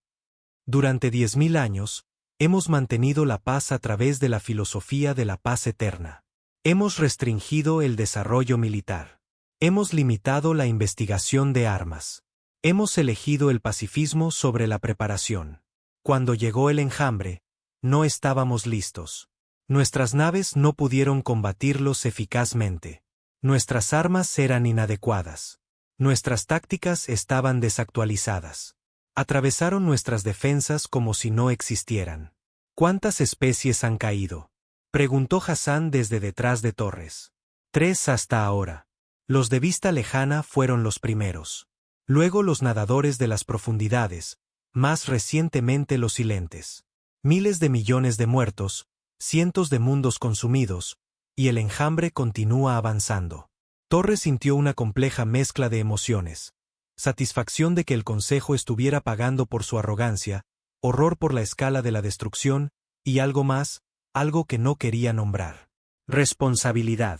Durante 10.000 años, hemos mantenido la paz a través de la filosofía de la paz eterna. Hemos restringido el desarrollo militar. Hemos limitado la investigación de armas. Hemos elegido el pacifismo sobre la preparación. Cuando llegó el enjambre, no estábamos listos. Nuestras naves no pudieron combatirlos eficazmente. Nuestras armas eran inadecuadas. Nuestras tácticas estaban desactualizadas. Atravesaron nuestras defensas como si no existieran. ¿Cuántas especies han caído?, preguntó Hassan desde detrás de Torres. 3 hasta ahora. Los de vista lejana fueron los primeros. Luego los nadadores de las profundidades, más recientemente los silentes. Miles de millones de muertos, cientos de mundos consumidos, y el enjambre continúa avanzando. Torres sintió una compleja mezcla de emociones. Satisfacción de que el Consejo estuviera pagando por su arrogancia, horror por la escala de la destrucción, y algo más, algo que no quería nombrar. Responsabilidad.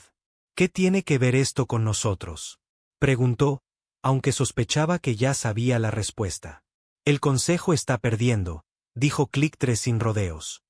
¿Qué tiene que ver esto con nosotros?, preguntó, aunque sospechaba que ya sabía la respuesta. El Consejo está perdiendo, dijo Clictres sin rodeos.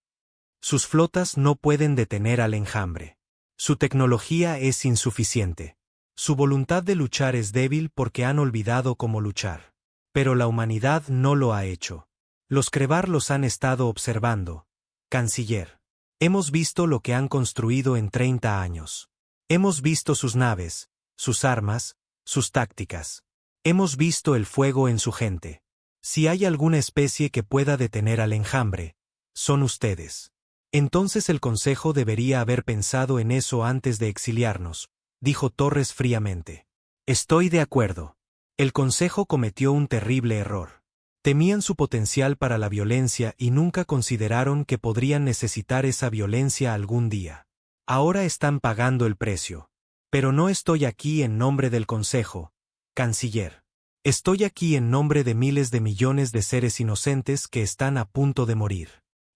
Sus flotas no pueden detener al enjambre. Su tecnología es insuficiente. Su voluntad de luchar es débil porque han olvidado cómo luchar. Pero la humanidad no lo ha hecho. Los Crevar los han estado observando. Canciller. Hemos visto lo que han construido en 30 años. Hemos visto sus naves, sus armas, sus tácticas. Hemos visto el fuego en su gente. Si hay alguna especie que pueda detener al enjambre, son ustedes. Entonces el Consejo debería haber pensado en eso antes de exiliarnos, dijo Torres fríamente. Estoy de acuerdo. El Consejo cometió un terrible error. Temían su potencial para la violencia y nunca consideraron que podrían necesitar esa violencia algún día. Ahora están pagando el precio. Pero no estoy aquí en nombre del Consejo, canciller. Estoy aquí en nombre de miles de millones de seres inocentes que están a punto de morir.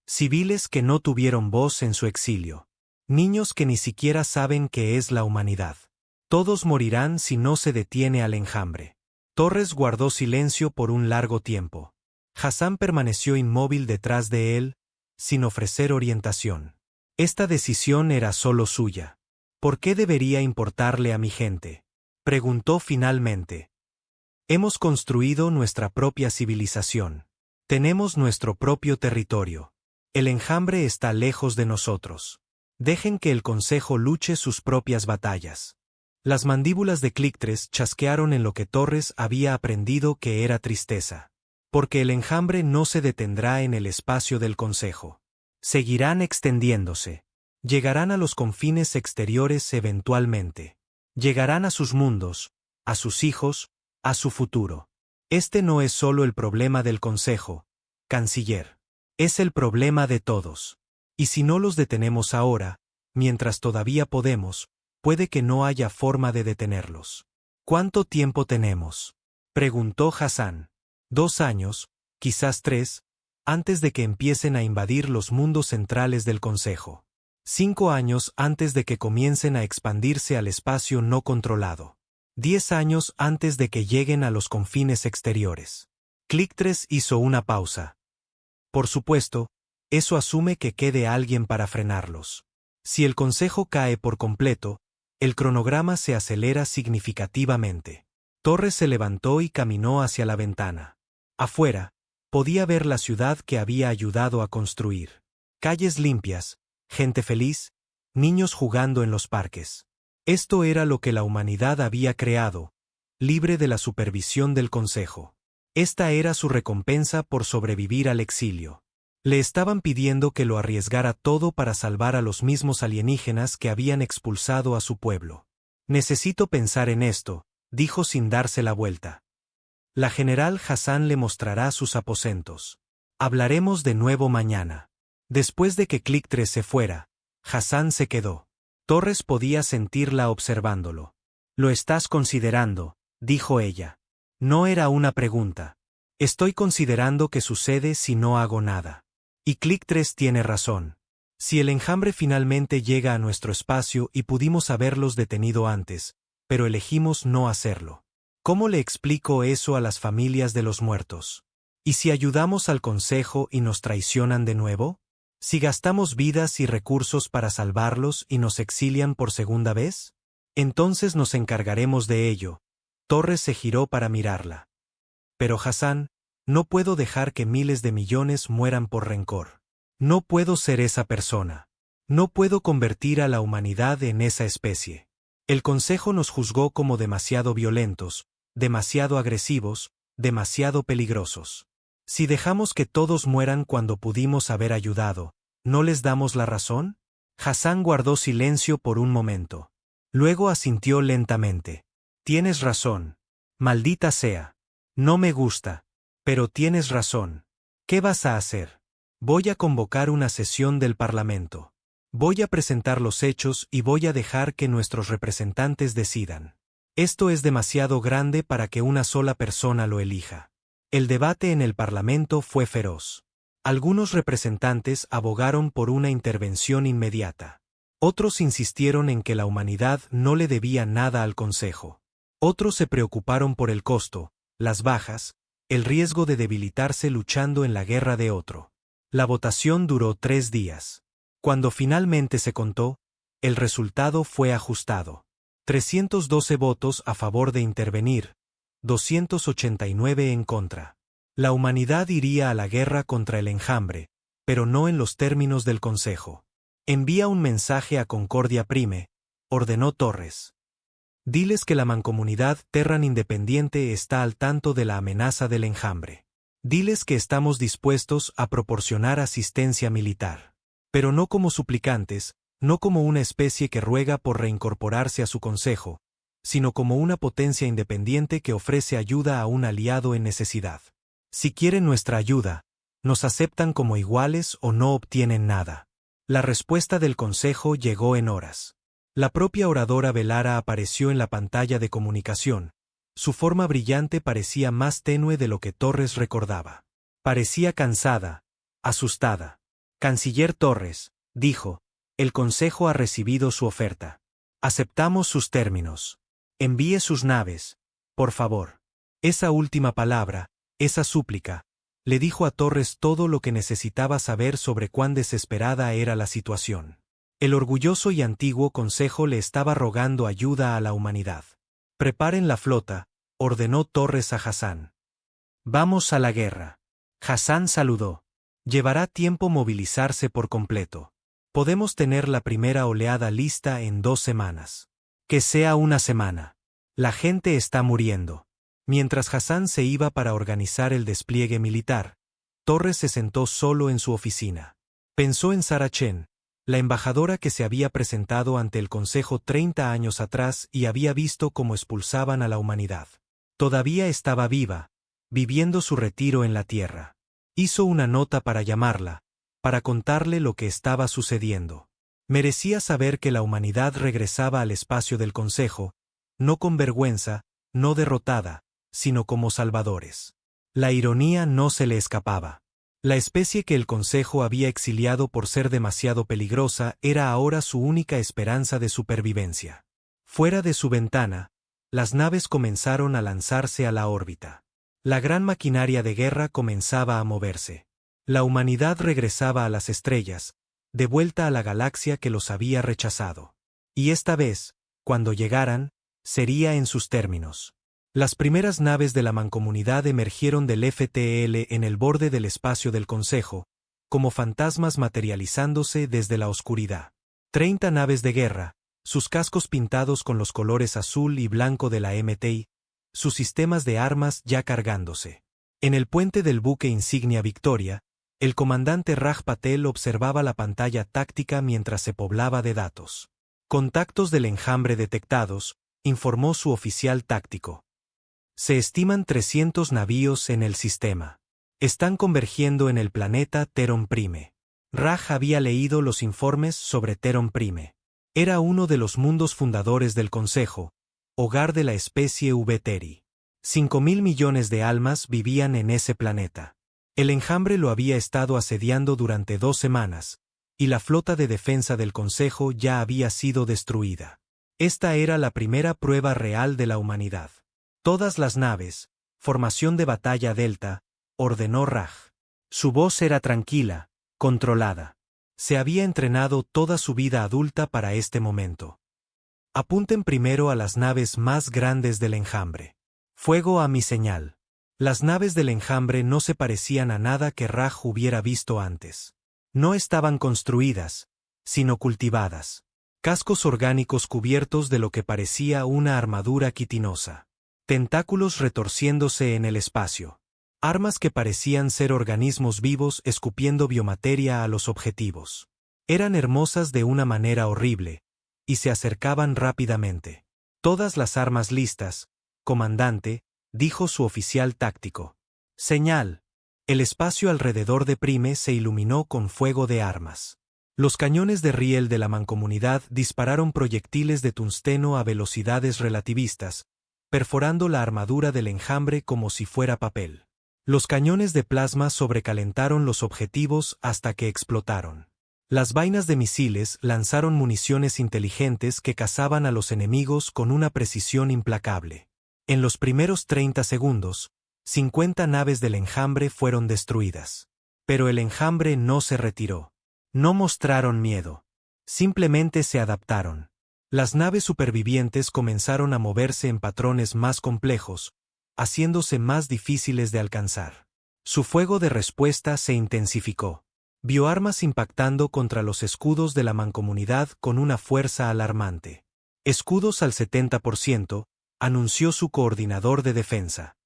Civiles que no tuvieron voz en su exilio. Niños que ni siquiera saben qué es la humanidad. Todos morirán si no se detiene al enjambre. Torres guardó silencio por un largo tiempo. Hassan permaneció inmóvil detrás de él, sin ofrecer orientación. Esta decisión era solo suya. ¿Por qué debería importarle a mi gente? Preguntó finalmente. Hemos construido nuestra propia civilización. Tenemos nuestro propio territorio. El enjambre está lejos de nosotros. Dejen que el Consejo luche sus propias batallas. Las mandíbulas de Clictres chasquearon en lo que Torres había aprendido que era tristeza. Porque el enjambre no se detendrá en el espacio del Consejo. Seguirán extendiéndose. Llegarán a los confines exteriores eventualmente. Llegarán a sus mundos, a sus hijos, a su futuro. Este no es solo el problema del Consejo, canciller. Es el problema de todos. Y si no los detenemos ahora, mientras todavía podemos, puede que no haya forma de detenerlos. ¿Cuánto tiempo tenemos?, preguntó Hassan. 2 años, quizás 3, antes de que empiecen a invadir los mundos centrales del Consejo. 5 años antes de que comiencen a expandirse al espacio no controlado. 10 años antes de que lleguen a los confines exteriores. Clictres hizo una pausa. Por supuesto, eso asume que quede alguien para frenarlos. Si el Consejo cae por completo, el cronograma se acelera significativamente. Torres se levantó y caminó hacia la ventana. Afuera, podía ver la ciudad que había ayudado a construir. Calles limpias, gente feliz, niños jugando en los parques. Esto era lo que la humanidad había creado, libre de la supervisión del Consejo. Esta era su recompensa por sobrevivir al exilio. Le estaban pidiendo que lo arriesgara todo para salvar a los mismos alienígenas que habían expulsado a su pueblo. Necesito pensar en esto, dijo sin darse la vuelta. La general Hassan le mostrará sus aposentos. Hablaremos de nuevo mañana. Después de que Clictres se fuera, Hassan se quedó. Torres podía sentirla observándolo. Lo estás considerando, dijo ella. No era una pregunta. Estoy considerando qué sucede si no hago nada. Y Clictres tiene razón. Si el enjambre finalmente llega a nuestro espacio y pudimos haberlos detenido antes, pero elegimos no hacerlo. ¿Cómo le explico eso a las familias de los muertos? ¿Y si ayudamos al Consejo y nos traicionan de nuevo? ¿Si gastamos vidas y recursos para salvarlos y nos exilian por segunda vez? Entonces nos encargaremos de ello. Torres se giró para mirarla. Pero Hassan, no puedo dejar que miles de millones mueran por rencor. No puedo ser esa persona. No puedo convertir a la humanidad en esa especie. El Consejo nos juzgó como demasiado violentos, demasiado agresivos, demasiado peligrosos. Si dejamos que todos mueran cuando pudimos haber ayudado, ¿no les damos la razón? Hassan guardó silencio por un momento. Luego asintió lentamente. Tienes razón. Maldita sea. No me gusta. Pero tienes razón. ¿Qué vas a hacer? Voy a convocar una sesión del Parlamento. Voy a presentar los hechos y voy a dejar que nuestros representantes decidan. Esto es demasiado grande para que una sola persona lo elija. El debate en el Parlamento fue feroz. Algunos representantes abogaron por una intervención inmediata. Otros insistieron en que la humanidad no le debía nada al Consejo. Otros se preocuparon por el costo, las bajas, el riesgo de debilitarse luchando en la guerra de otro. La votación duró 3 días. Cuando finalmente se contó, el resultado fue ajustado. 312 votos a favor de intervenir, 289 en contra. La humanidad iría a la guerra contra el enjambre, pero no en los términos del Consejo. Envía un mensaje a Concordia Prime, ordenó Torres. Diles que la mancomunidad Terran Independiente está al tanto de la amenaza del enjambre. Diles que estamos dispuestos a proporcionar asistencia militar. Pero no como suplicantes, no como una especie que ruega por reincorporarse a su consejo, sino como una potencia independiente que ofrece ayuda a un aliado en necesidad. Si quieren nuestra ayuda, nos aceptan como iguales o no obtienen nada. La respuesta del consejo llegó en horas. La propia oradora Velara apareció en la pantalla de comunicación. Su forma brillante parecía más tenue de lo que Torres recordaba. Parecía cansada, asustada. Canciller Torres, dijo, el Consejo ha recibido su oferta. Aceptamos sus términos. Envíe sus naves, por favor. Esa última palabra, esa súplica, le dijo a Torres todo lo que necesitaba saber sobre cuán desesperada era la situación. El orgulloso y antiguo Consejo le estaba rogando ayuda a la humanidad. Preparen la flota, ordenó Torres a Hassan. Vamos a la guerra. Hassan saludó. Llevará tiempo movilizarse por completo. Podemos tener la primera oleada lista en 2 semanas. Que sea una semana. La gente está muriendo. Mientras Hassan se iba para organizar el despliegue militar, Torres se sentó solo en su oficina. Pensó en Sarah Chen, la embajadora que se había presentado ante el Consejo 30 años atrás y había visto cómo expulsaban a la humanidad. Todavía estaba viva, viviendo su retiro en la Tierra. Hizo una nota para llamarla, para contarle lo que estaba sucediendo. Merecía saber que la humanidad regresaba al espacio del Consejo, no con vergüenza, no derrotada, sino como salvadores. La ironía no se le escapaba. La especie que el Consejo había exiliado por ser demasiado peligrosa era ahora su única esperanza de supervivencia. Fuera de su ventana, las naves comenzaron a lanzarse a la órbita. La gran maquinaria de guerra comenzaba a moverse. La humanidad regresaba a las estrellas, de vuelta a la galaxia que los había rechazado. Y esta vez, cuando llegaran, sería en sus términos. Las primeras naves de la mancomunidad emergieron del FTL en el borde del espacio del Consejo, como fantasmas materializándose desde la oscuridad. 30 naves de guerra, sus cascos pintados con los colores azul y blanco de la MTI, sus sistemas de armas ya cargándose. En el puente del buque insignia Victoria, el comandante Raj Patel observaba la pantalla táctica mientras se poblaba de datos. Contactos del enjambre detectados, informó su oficial táctico. Se estiman 300 navíos en el sistema. Están convergiendo en el planeta Teron Prime. Raj había leído los informes sobre Teron Prime. Era uno de los mundos fundadores del Consejo, hogar de la especie Vteri. 5.000 millones de almas vivían en ese planeta. El enjambre lo había estado asediando durante 2 semanas, y la flota de defensa del Consejo ya había sido destruida. Esta era la primera prueba real de la humanidad. Todas las naves, formación de batalla Delta, ordenó Raj. Su voz era tranquila, controlada. Se había entrenado toda su vida adulta para este momento. Apunten primero a las naves más grandes del enjambre. Fuego a mi señal. Las naves del enjambre no se parecían a nada que Raj hubiera visto antes. No estaban construidas, sino cultivadas. Cascos orgánicos cubiertos de lo que parecía una armadura quitinosa. Tentáculos retorciéndose en el espacio. Armas que parecían ser organismos vivos escupiendo biomateria a los objetivos. Eran hermosas de una manera horrible, y se acercaban rápidamente. Todas las armas listas, comandante, dijo su oficial táctico. Señal. El espacio alrededor de Prime se iluminó con fuego de armas. Los cañones de riel de la mancomunidad dispararon proyectiles de tungsteno a velocidades relativistas, perforando la armadura del enjambre como si fuera papel. Los cañones de plasma sobrecalentaron los objetivos hasta que explotaron. Las vainas de misiles lanzaron municiones inteligentes que cazaban a los enemigos con una precisión implacable. En los primeros 30 segundos, 50 naves del enjambre fueron destruidas. Pero el enjambre no se retiró. No mostraron miedo. Simplemente se adaptaron. Las naves supervivientes comenzaron a moverse en patrones más complejos, haciéndose más difíciles de alcanzar. Su fuego de respuesta se intensificó. Bioarmas impactando contra los escudos de la mancomunidad con una fuerza alarmante. Escudos al 70%, anunció su coordinador de defensa.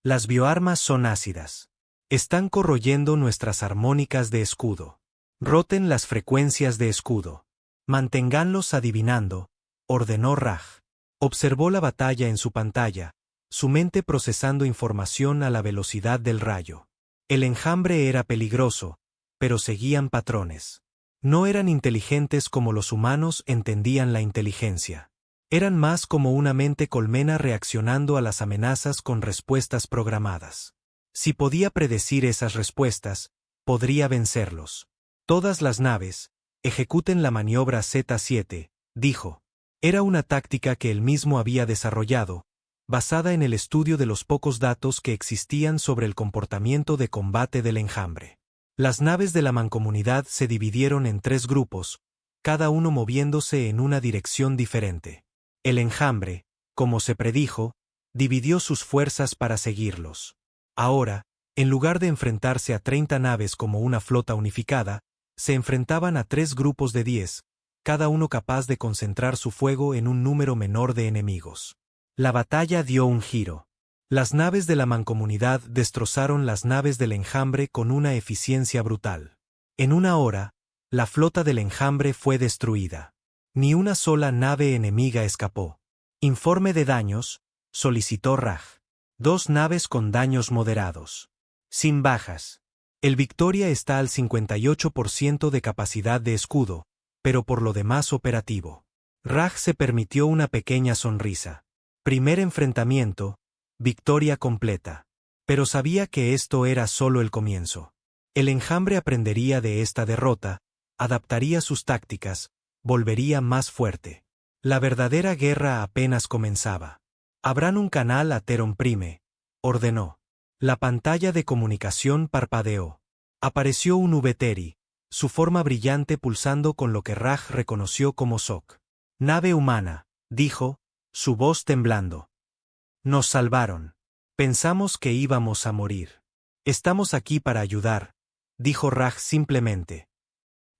Las bioarmas son ácidas. Están corroyendo nuestras armónicas de escudo. Roten las frecuencias de escudo. Manténganlos adivinando, ordenó Raj. Observó la batalla en su pantalla, su mente procesando información a la velocidad del rayo. El enjambre era peligroso, pero seguían patrones. No eran inteligentes como los humanos entendían la inteligencia. Eran más como una mente colmena reaccionando a las amenazas con respuestas programadas. Si podía predecir esas respuestas, podría vencerlos. Todas las naves, ejecuten la maniobra Z7, dijo. Era una táctica que él mismo había desarrollado, basada en el estudio de los pocos datos que existían sobre el comportamiento de combate del enjambre. Las naves de la mancomunidad se dividieron en 3 grupos, cada uno moviéndose en una dirección diferente. El enjambre, como se predijo, dividió sus fuerzas para seguirlos. Ahora, en lugar de enfrentarse a 30 naves como una flota unificada, se enfrentaban a 3 grupos de 10, cada uno capaz de concentrar su fuego en un número menor de enemigos. La batalla dio un giro. Las naves de la mancomunidad destrozaron las naves del Enjambre con una eficiencia brutal. En una hora, la flota del Enjambre fue destruida. Ni una sola nave enemiga escapó. Informe de daños, solicitó Raj. 2 naves con daños moderados. Sin bajas. El Victoria está al 58% de capacidad de escudo, pero por lo demás operativo. Raj se permitió una pequeña sonrisa. Primer enfrentamiento, victoria completa. Pero sabía que esto era solo el comienzo. El Enjambre aprendería de esta derrota, adaptaría sus tácticas, volvería más fuerte. La verdadera guerra apenas comenzaba. Abran un canal a Teron Prime, ordenó. La pantalla de comunicación parpadeó. Apareció un Uveteri, su forma brillante pulsando con lo que Raj reconoció como Sok. Nave humana, dijo, su voz temblando. Nos salvaron. Pensamos que íbamos a morir. Estamos aquí para ayudar, dijo Raj simplemente.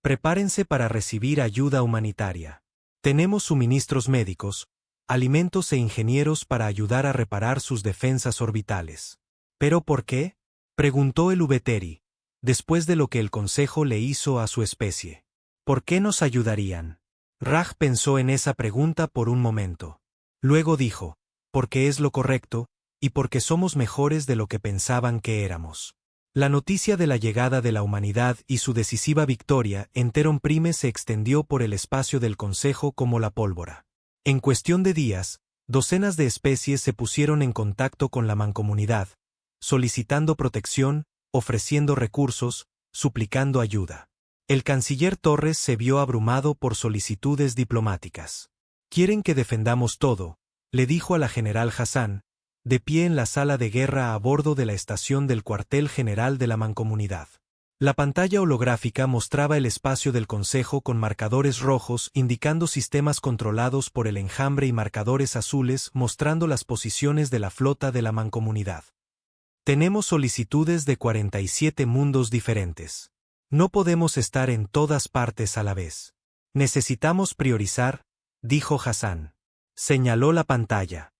Prepárense para recibir ayuda humanitaria. Tenemos suministros médicos, alimentos e ingenieros para ayudar a reparar sus defensas orbitales. ¿Pero por qué?, preguntó el Uveteri, después de lo que el Consejo le hizo a su especie. ¿Por qué nos ayudarían? Raj pensó en esa pregunta por un momento. Luego dijo, porque es lo correcto, y porque somos mejores de lo que pensaban que éramos. La noticia de la llegada de la humanidad y su decisiva victoria en Teron Prime se extendió por el espacio del Consejo como la pólvora. En cuestión de días, docenas de especies se pusieron en contacto con la mancomunidad, solicitando protección, ofreciendo recursos, suplicando ayuda. El canciller Torres se vio abrumado por solicitudes diplomáticas. «Quieren que defendamos todo», le dijo a la general Hassan, de pie en la sala de guerra a bordo de la estación del cuartel general de la mancomunidad. La pantalla holográfica mostraba el espacio del Consejo con marcadores rojos indicando sistemas controlados por el Enjambre y marcadores azules mostrando las posiciones de la flota de la mancomunidad. Tenemos solicitudes de 47 mundos diferentes. No podemos estar en todas partes a la vez. Necesitamos priorizar, dijo Hassan. Señaló la pantalla.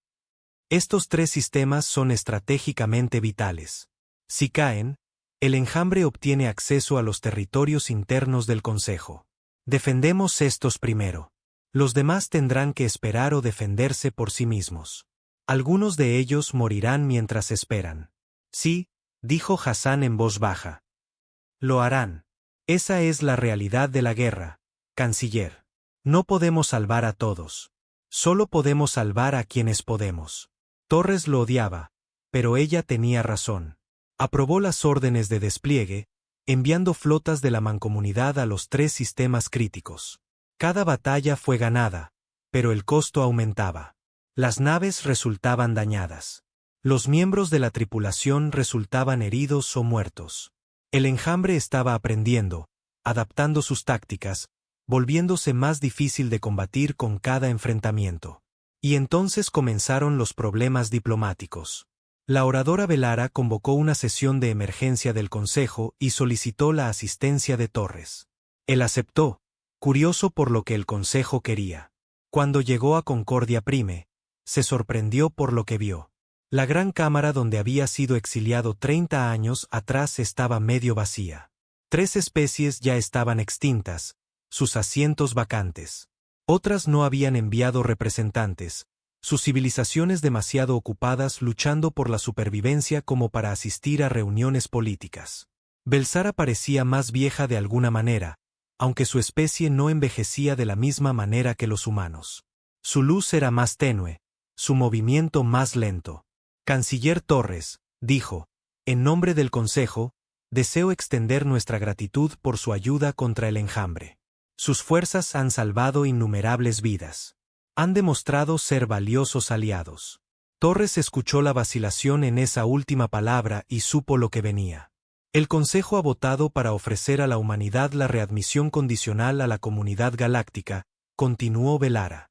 Estos 3 sistemas son estratégicamente vitales. Si caen, el Enjambre obtiene acceso a los territorios internos del Consejo. Defendemos estos primero. Los demás tendrán que esperar o defenderse por sí mismos. Algunos de ellos morirán mientras esperan. Sí, dijo Hassan en voz baja. Lo harán. Esa es la realidad de la guerra, canciller. No podemos salvar a todos. Solo podemos salvar a quienes podemos. Torres lo odiaba, pero ella tenía razón. Aprobó las órdenes de despliegue, enviando flotas de la mancomunidad a los 3 sistemas críticos. Cada batalla fue ganada, pero el costo aumentaba. Las naves resultaban dañadas. Los miembros de la tripulación resultaban heridos o muertos. El Enjambre estaba aprendiendo, adaptando sus tácticas, volviéndose más difícil de combatir con cada enfrentamiento. Y entonces comenzaron los problemas diplomáticos. La oradora Velara convocó una sesión de emergencia del Consejo y solicitó la asistencia de Torres. Él aceptó, curioso por lo que el Consejo quería. Cuando llegó a Concordia Prime, se sorprendió por lo que vio. La gran cámara donde había sido exiliado 30 años atrás estaba medio vacía. 3 especies ya estaban extintas, sus asientos vacantes. Otras no habían enviado representantes, sus civilizaciones demasiado ocupadas luchando por la supervivencia como para asistir a reuniones políticas. Belsara parecía más vieja de alguna manera, aunque su especie no envejecía de la misma manera que los humanos. Su luz era más tenue, su movimiento más lento. Canciller Torres, dijo, en nombre del Consejo, deseo extender nuestra gratitud por su ayuda contra el Enjambre. Sus fuerzas han salvado innumerables vidas. Han demostrado ser valiosos aliados. Torres escuchó la vacilación en esa última palabra y supo lo que venía. El Consejo ha votado para ofrecer a la humanidad la readmisión condicional a la comunidad galáctica, continuó Velara.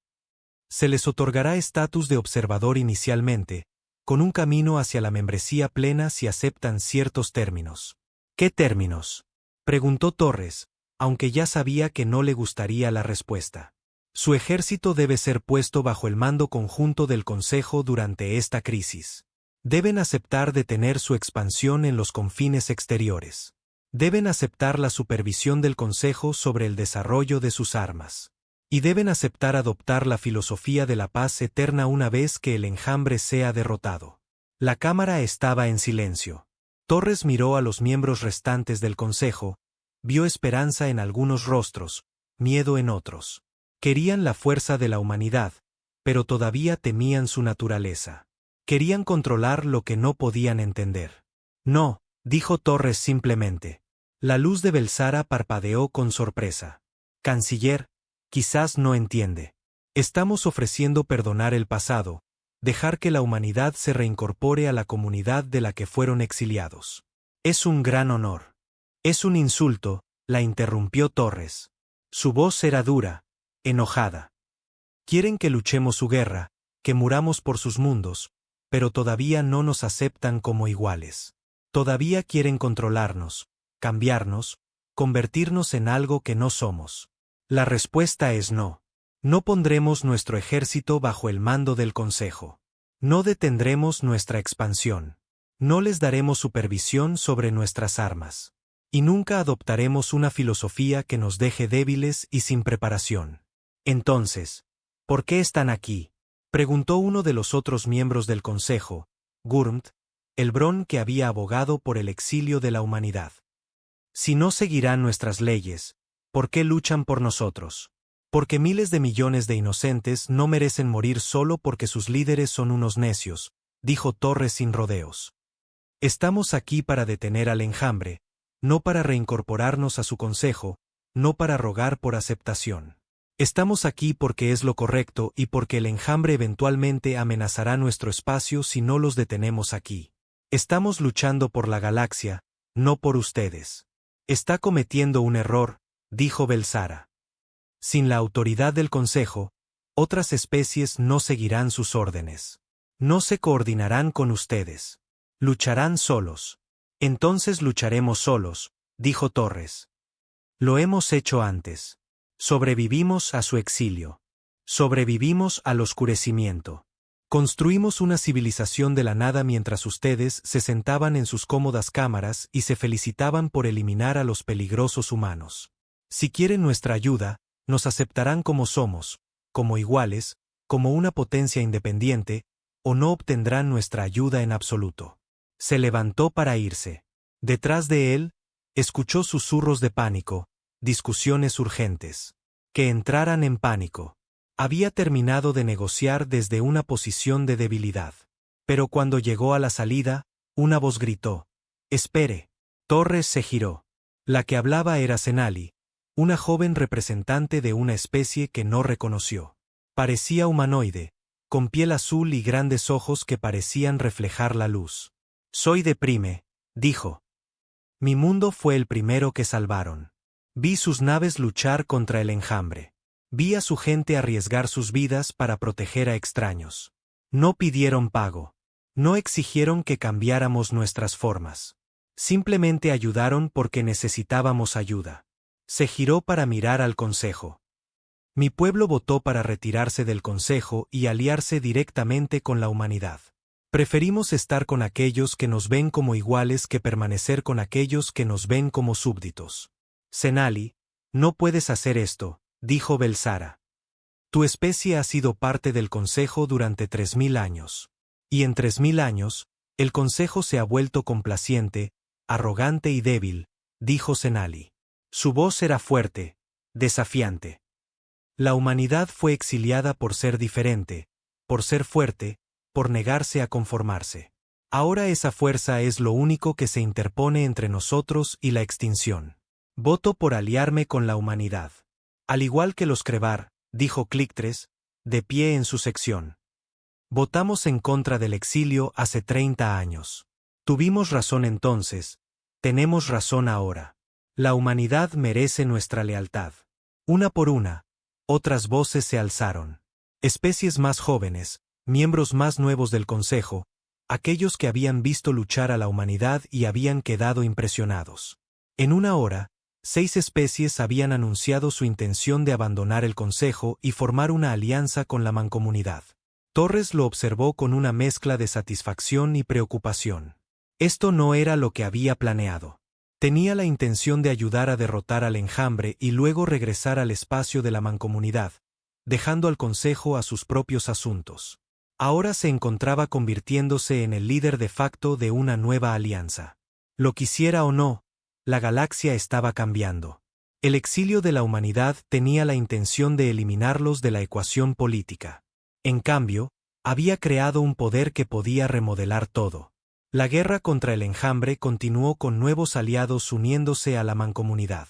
Se les otorgará estatus de observador inicialmente, con un camino hacia la membresía plena si aceptan ciertos términos. ¿Qué términos?, preguntó Torres, aunque ya sabía que no le gustaría la respuesta. Su ejército debe ser puesto bajo el mando conjunto del Consejo durante esta crisis. Deben aceptar detener su expansión en los confines exteriores. Deben aceptar la supervisión del Consejo sobre el desarrollo de sus armas. Y deben aceptar adoptar la filosofía de la paz eterna una vez que el enjambre sea derrotado. La Cámara estaba en silencio. Torres miró a los miembros restantes del Consejo, vio esperanza en algunos rostros, miedo en otros. Querían la fuerza de la humanidad, pero todavía temían su naturaleza. Querían controlar lo que no podían entender. No, dijo Torres simplemente. La luz de Belsara parpadeó con sorpresa. Canciller, quizás no entiende. Estamos ofreciendo perdonar el pasado, dejar que la humanidad se reincorpore a la comunidad de la que fueron exiliados. Es un gran honor. Es un insulto, la interrumpió Torres. Su voz era dura, enojada. Quieren que luchemos su guerra, que muramos por sus mundos, pero todavía no nos aceptan como iguales. Todavía quieren controlarnos, cambiarnos, convertirnos en algo que no somos. La respuesta es no. No pondremos nuestro ejército bajo el mando del Consejo. No detendremos nuestra expansión. No les daremos supervisión sobre nuestras armas. Y nunca adoptaremos una filosofía que nos deje débiles y sin preparación. Entonces, ¿por qué están aquí?, preguntó uno de los otros miembros del Consejo, Gurmt, el Bron que había abogado por el exilio de la humanidad. Si no seguirán nuestras leyes, ¿por qué luchan por nosotros? Porque miles de millones de inocentes no merecen morir solo porque sus líderes son unos necios, dijo Torres sin rodeos. Estamos aquí para detener al enjambre, no para reincorporarnos a su consejo, no para rogar por aceptación. Estamos aquí porque es lo correcto y porque el enjambre eventualmente amenazará nuestro espacio si no los detenemos aquí. Estamos luchando por la galaxia, no por ustedes. Está cometiendo un error, dijo Belsara. Sin la autoridad del Consejo, otras especies no seguirán sus órdenes. No se coordinarán con ustedes. Lucharán solos. Entonces lucharemos solos, dijo Torres. Lo hemos hecho antes. Sobrevivimos a su exilio. Sobrevivimos al oscurecimiento. Construimos una civilización de la nada mientras ustedes se sentaban en sus cómodas cámaras y se felicitaban por eliminar a los peligrosos humanos. Si quieren nuestra ayuda, nos aceptarán como somos, como iguales, como una potencia independiente, o no obtendrán nuestra ayuda en absoluto. Se levantó para irse. Detrás de él, escuchó susurros de pánico, discusiones urgentes. Que entraran en pánico. Había terminado de negociar desde una posición de debilidad. Pero cuando llegó a la salida, una voz gritó: «¡Espere!». Torres se giró. La que hablaba era Senali, una joven representante de una especie que no reconoció. Parecía humanoide, con piel azul y grandes ojos que parecían reflejar la luz. «Soy de Prime», dijo. «Mi mundo fue el primero que salvaron. Vi sus naves luchar contra el enjambre. Vi a su gente arriesgar sus vidas para proteger a extraños. No pidieron pago. No exigieron que cambiáramos nuestras formas. Simplemente ayudaron porque necesitábamos ayuda». Se giró para mirar al Consejo. «Mi pueblo votó para retirarse del Consejo y aliarse directamente con la humanidad. Preferimos estar con aquellos que nos ven como iguales que permanecer con aquellos que nos ven como súbditos». «Senali, no puedes hacer esto», dijo Belsara. «Tu especie ha sido parte del Consejo durante 3000 años. Y en 3000 años, el Consejo se ha vuelto complaciente, arrogante y débil», dijo Senali. Su voz era fuerte, desafiante. La humanidad fue exiliada por ser diferente, por ser fuerte, por negarse a conformarse. Ahora esa fuerza es lo único que se interpone entre nosotros y la extinción. Voto por aliarme con la humanidad. Al igual que los Krevar, dijo Clictres, de pie en su sección. Votamos en contra del exilio hace 30 años. Tuvimos razón entonces, tenemos razón ahora. La humanidad merece nuestra lealtad. Una por una, otras voces se alzaron. Especies más jóvenes, miembros más nuevos del Consejo, aquellos que habían visto luchar a la humanidad y habían quedado impresionados. En una hora, 6 especies habían anunciado su intención de abandonar el Consejo y formar una alianza con la Mancomunidad. Torres lo observó con una mezcla de satisfacción y preocupación. Esto no era lo que había planeado. Tenía la intención de ayudar a derrotar al enjambre y luego regresar al espacio de la Mancomunidad, dejando al Consejo a sus propios asuntos. Ahora se encontraba convirtiéndose en el líder de facto de una nueva alianza. Lo quisiera o no, la galaxia estaba cambiando. El exilio de la humanidad tenía la intención de eliminarlos de la ecuación política. En cambio, había creado un poder que podía remodelar todo. La guerra contra el enjambre continuó con nuevos aliados uniéndose a la Mancomunidad.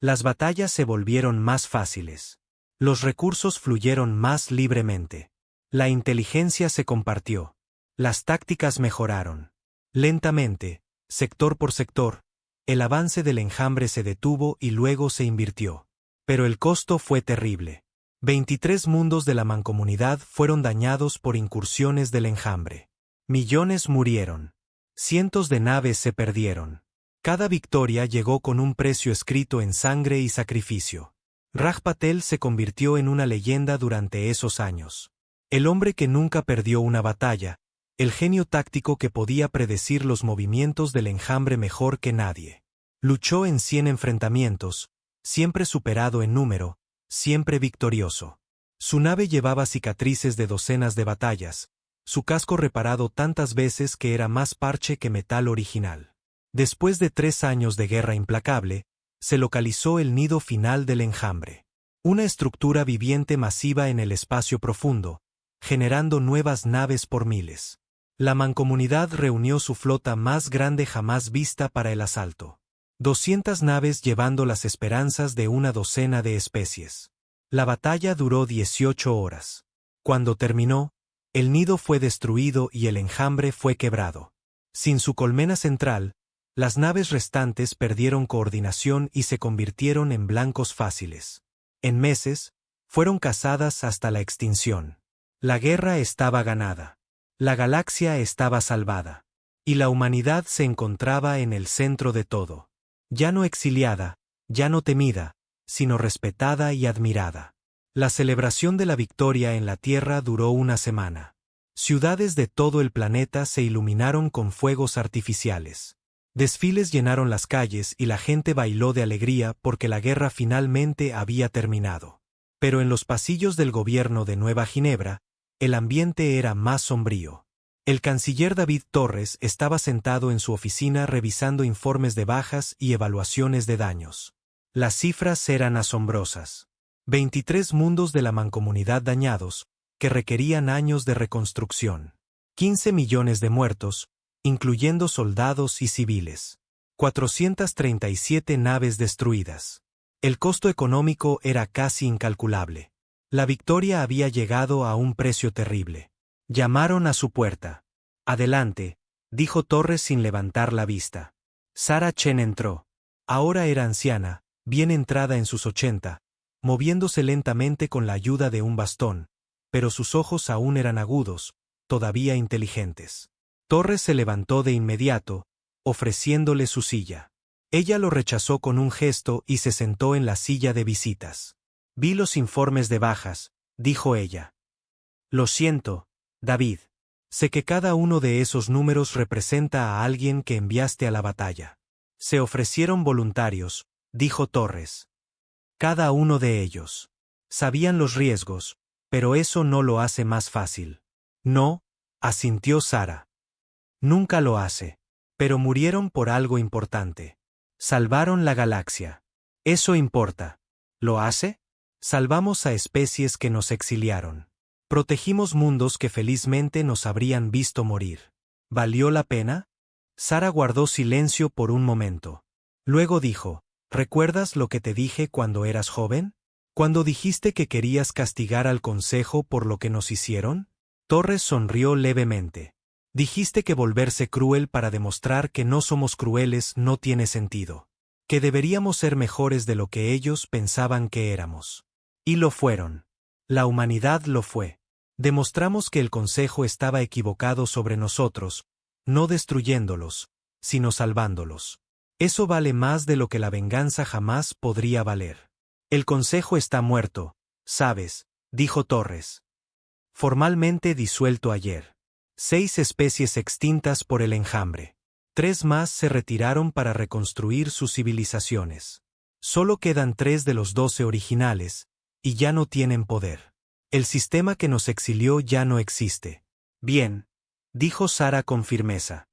Las batallas se volvieron más fáciles. Los recursos fluyeron más libremente. La inteligencia se compartió. Las tácticas mejoraron. Lentamente, sector por sector, el avance del enjambre se detuvo y luego se invirtió. Pero el costo fue terrible. 23 mundos de la Mancomunidad fueron dañados por incursiones del enjambre. Millones murieron. Cientos de naves se perdieron. Cada victoria llegó con un precio escrito en sangre y sacrificio. Raj Patel se convirtió en una leyenda durante esos años. El hombre que nunca perdió una batalla, el genio táctico que podía predecir los movimientos del enjambre mejor que nadie. Luchó en 100 enfrentamientos, siempre superado en número, siempre victorioso. Su nave llevaba cicatrices de docenas de batallas, su casco reparado tantas veces que era más parche que metal original. Después de 3 años de guerra implacable, se localizó el nido final del enjambre. Una estructura viviente masiva en el espacio profundo, generando nuevas naves por miles. La Mancomunidad reunió su flota más grande jamás vista para el asalto. 200 naves llevando las esperanzas de una docena de especies. La batalla duró 18 horas. Cuando terminó, el nido fue destruido y el enjambre fue quebrado. Sin su colmena central, las naves restantes perdieron coordinación y se convirtieron en blancos fáciles. En meses, fueron cazadas hasta la extinción. La guerra estaba ganada. La galaxia estaba salvada. Y la humanidad se encontraba en el centro de todo. Ya no exiliada, ya no temida, sino respetada y admirada. La celebración de la victoria en la Tierra duró una semana. Ciudades de todo el planeta se iluminaron con fuegos artificiales. Desfiles llenaron las calles y la gente bailó de alegría porque la guerra finalmente había terminado. Pero en los pasillos del gobierno de Nueva Ginebra, el ambiente era más sombrío. El canciller David Torres estaba sentado en su oficina revisando informes de bajas y evaluaciones de daños. Las cifras eran asombrosas. 23 mundos de la Mancomunidad dañados, que requerían años de reconstrucción. 15 millones de muertos, incluyendo soldados y civiles. 437 naves destruidas. El costo económico era casi incalculable. La victoria había llegado a un precio terrible. Llamaron a su puerta. Adelante, dijo Torres sin levantar la vista. Sarah Chen entró. Ahora era anciana, bien entrada en sus 80, moviéndose lentamente con la ayuda de un bastón, pero sus ojos aún eran agudos, todavía inteligentes. Torres se levantó de inmediato, ofreciéndole su silla. Ella lo rechazó con un gesto y se sentó en la silla de visitas. Vi los informes de bajas, dijo ella. Lo siento, David. Sé que cada uno de esos números representa a alguien que enviaste a la batalla. Se ofrecieron voluntarios, dijo Torres. Cada uno de ellos. Sabían los riesgos, pero eso no lo hace más fácil. No, asintió Sarah. Nunca lo hace. Pero murieron por algo importante. Salvaron la galaxia. Eso importa. ¿Lo hace? Salvamos a especies que nos exiliaron. Protegimos mundos que felizmente nos habrían visto morir. ¿Valió la pena? Sarah guardó silencio por un momento. Luego dijo, ¿recuerdas lo que te dije cuando eras joven? ¿Cuando dijiste que querías castigar al Consejo por lo que nos hicieron? Torres sonrió levemente. Dijiste que volverse cruel para demostrar que no somos crueles no tiene sentido. Que deberíamos ser mejores de lo que ellos pensaban que éramos. Y lo fueron. La humanidad lo fue. Demostramos que el Consejo estaba equivocado sobre nosotros, no destruyéndolos, sino salvándolos. Eso vale más de lo que la venganza jamás podría valer. El Consejo está muerto, ¿sabes?, dijo Torres. Formalmente disuelto ayer. 6 especies extintas por el enjambre. 3 más se retiraron para reconstruir sus civilizaciones. Solo quedan 3 de los 12 originales, y ya no tienen poder. El sistema que nos exilió ya no existe. Bien, dijo Sara con firmeza.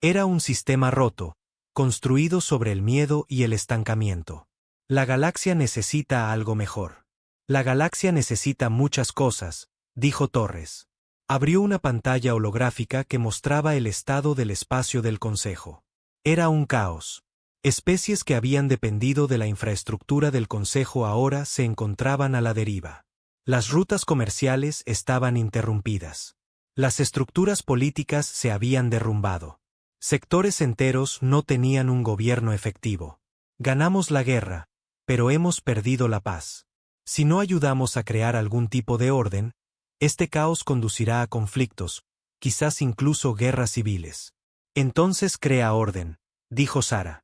Era un sistema roto, construido sobre el miedo y el estancamiento. La galaxia necesita algo mejor. La galaxia necesita muchas cosas, dijo Torres. Abrió una pantalla holográfica que mostraba el estado del espacio del Consejo. Era un caos. Especies que habían dependido de la infraestructura del Consejo ahora se encontraban a la deriva. Las rutas comerciales estaban interrumpidas. Las estructuras políticas se habían derrumbado. Sectores enteros no tenían un gobierno efectivo. Ganamos la guerra, pero hemos perdido la paz. Si no ayudamos a crear algún tipo de orden, este caos conducirá a conflictos, quizás incluso guerras civiles. Entonces crea orden, dijo Sara.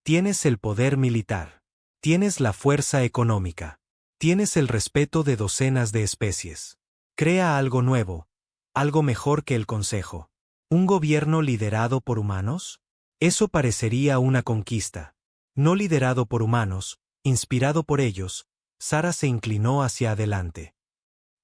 Tienes el poder militar. Tienes la fuerza económica. Tienes el respeto de docenas de especies. Crea algo nuevo, algo mejor que el Consejo. ¿Un gobierno liderado por humanos? Eso parecería una conquista. No liderado por humanos, inspirado por ellos, Sara se inclinó hacia adelante.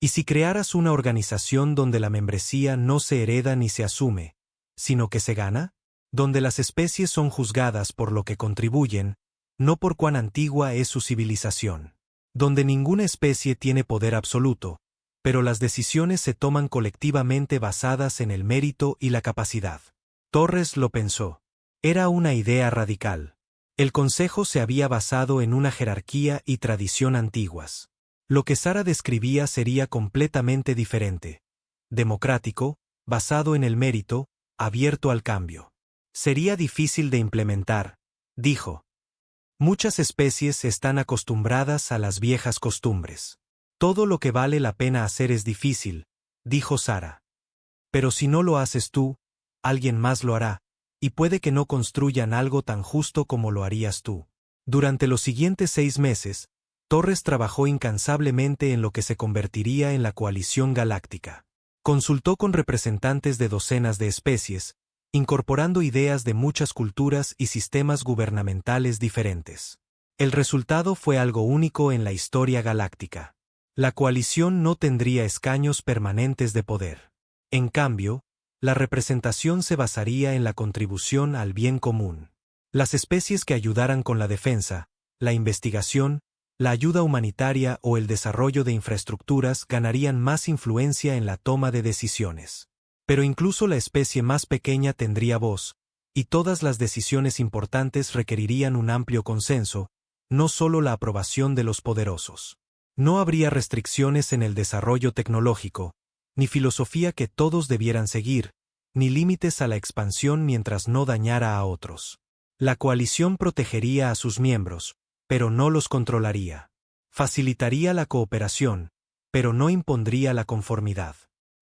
¿Y si crearas una organización donde la membresía no se hereda ni se asume, sino que se gana? Donde las especies son juzgadas por lo que contribuyen, no por cuán antigua es su civilización. Donde ninguna especie tiene poder absoluto, pero las decisiones se toman colectivamente basadas en el mérito y la capacidad. Torres lo pensó. Era una idea radical. El Consejo se había basado en una jerarquía y tradición antiguas. Lo que Sara describía sería completamente diferente. Democrático, basado en el mérito, abierto al cambio. Sería difícil de implementar, dijo. Muchas especies están acostumbradas a las viejas costumbres. Todo lo que vale la pena hacer es difícil, dijo Sara. Pero si no lo haces tú, alguien más lo hará, y puede que no construyan algo tan justo como lo harías tú. Durante los siguientes 6 meses, Torres trabajó incansablemente en lo que se convertiría en la coalición galáctica. Consultó con representantes de docenas de especies, incorporando ideas de muchas culturas y sistemas gubernamentales diferentes. El resultado fue algo único en la historia galáctica. La coalición no tendría escaños permanentes de poder. En cambio, la representación se basaría en la contribución al bien común. Las especies que ayudaran con la defensa, la investigación, la ayuda humanitaria o el desarrollo de infraestructuras ganarían más influencia en la toma de decisiones. Pero incluso la especie más pequeña tendría voz, y todas las decisiones importantes requerirían un amplio consenso, no solo la aprobación de los poderosos. No habría restricciones en el desarrollo tecnológico, ni filosofía que todos debieran seguir, ni límites a la expansión mientras no dañara a otros. La coalición protegería a sus miembros, pero no los controlaría. Facilitaría la cooperación, pero no impondría la conformidad.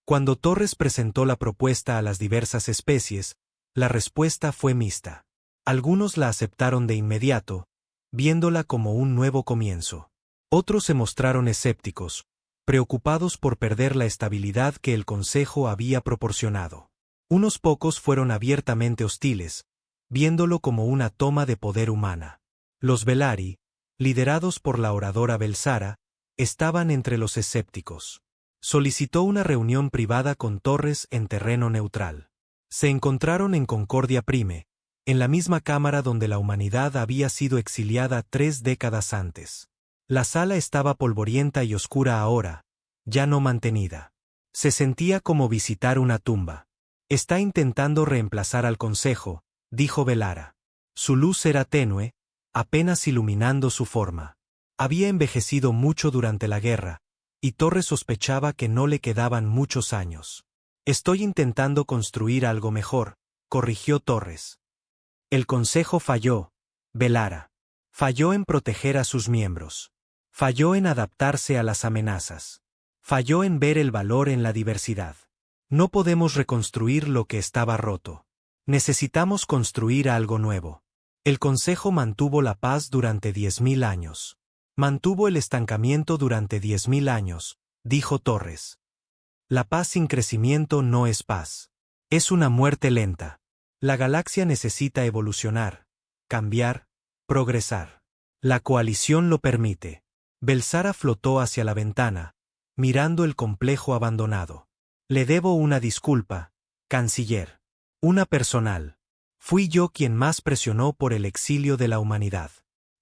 Cuando Torres presentó la propuesta a las diversas especies, la respuesta fue mixta. Algunos la aceptaron de inmediato, viéndola como un nuevo comienzo. Otros se mostraron escépticos, preocupados por perder la estabilidad que el Consejo había proporcionado. Unos pocos fueron abiertamente hostiles, viéndolo como una toma de poder humana. Los Velari, liderados por la oradora Belsara, estaban entre los escépticos. Solicitó una reunión privada con Torres en terreno neutral. Se encontraron en Concordia Prime, en la misma cámara donde la humanidad había sido exiliada 3 décadas antes. La sala estaba polvorienta y oscura ahora, ya no mantenida. Se sentía como visitar una tumba. Está intentando reemplazar al Consejo, dijo Belara. Su luz era tenue, apenas iluminando su forma. Había envejecido mucho durante la guerra, y Torres sospechaba que no le quedaban muchos años. Estoy intentando construir algo mejor, corrigió Torres. El Consejo falló, Belara. Falló en proteger a sus miembros. Falló en adaptarse a las amenazas. Falló en ver el valor en la diversidad. No podemos reconstruir lo que estaba roto. Necesitamos construir algo nuevo. El Consejo mantuvo la paz durante 10.000 años. Mantuvo el estancamiento durante 10.000 años, dijo Torres. La paz sin crecimiento no es paz. Es una muerte lenta. La galaxia necesita evolucionar, cambiar, progresar. La coalición lo permite. Belsara flotó hacia la ventana, mirando el complejo abandonado. Le debo una disculpa, canciller. Una personal. Fui yo quien más presionó por el exilio de la humanidad.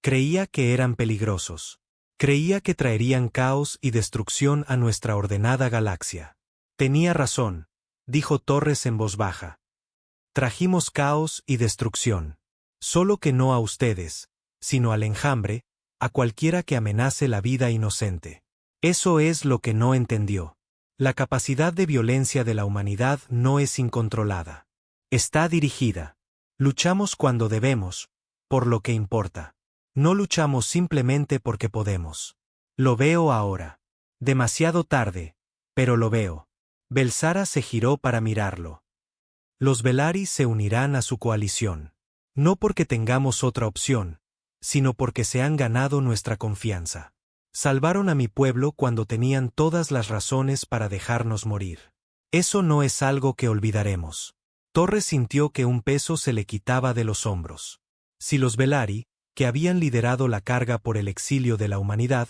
Creía que eran peligrosos. Creía que traerían caos y destrucción a nuestra ordenada galaxia. Tenía razón, dijo Torres en voz baja. Trajimos caos y destrucción. Solo que no a ustedes, sino al enjambre, a cualquiera que amenace la vida inocente. Eso es lo que no entendió. La capacidad de violencia de la humanidad no es incontrolada. Está dirigida. Luchamos cuando debemos, por lo que importa. No luchamos simplemente porque podemos. Lo veo ahora. Demasiado tarde, pero lo veo. Belsara se giró para mirarlo. Los Velaris se unirán a su coalición. No porque tengamos otra opción, sino porque se han ganado nuestra confianza. Salvaron a mi pueblo cuando tenían todas las razones para dejarnos morir. Eso no es algo que olvidaremos. Torres sintió que un peso se le quitaba de los hombros. Si los Velari, que habían liderado la carga por el exilio de la humanidad,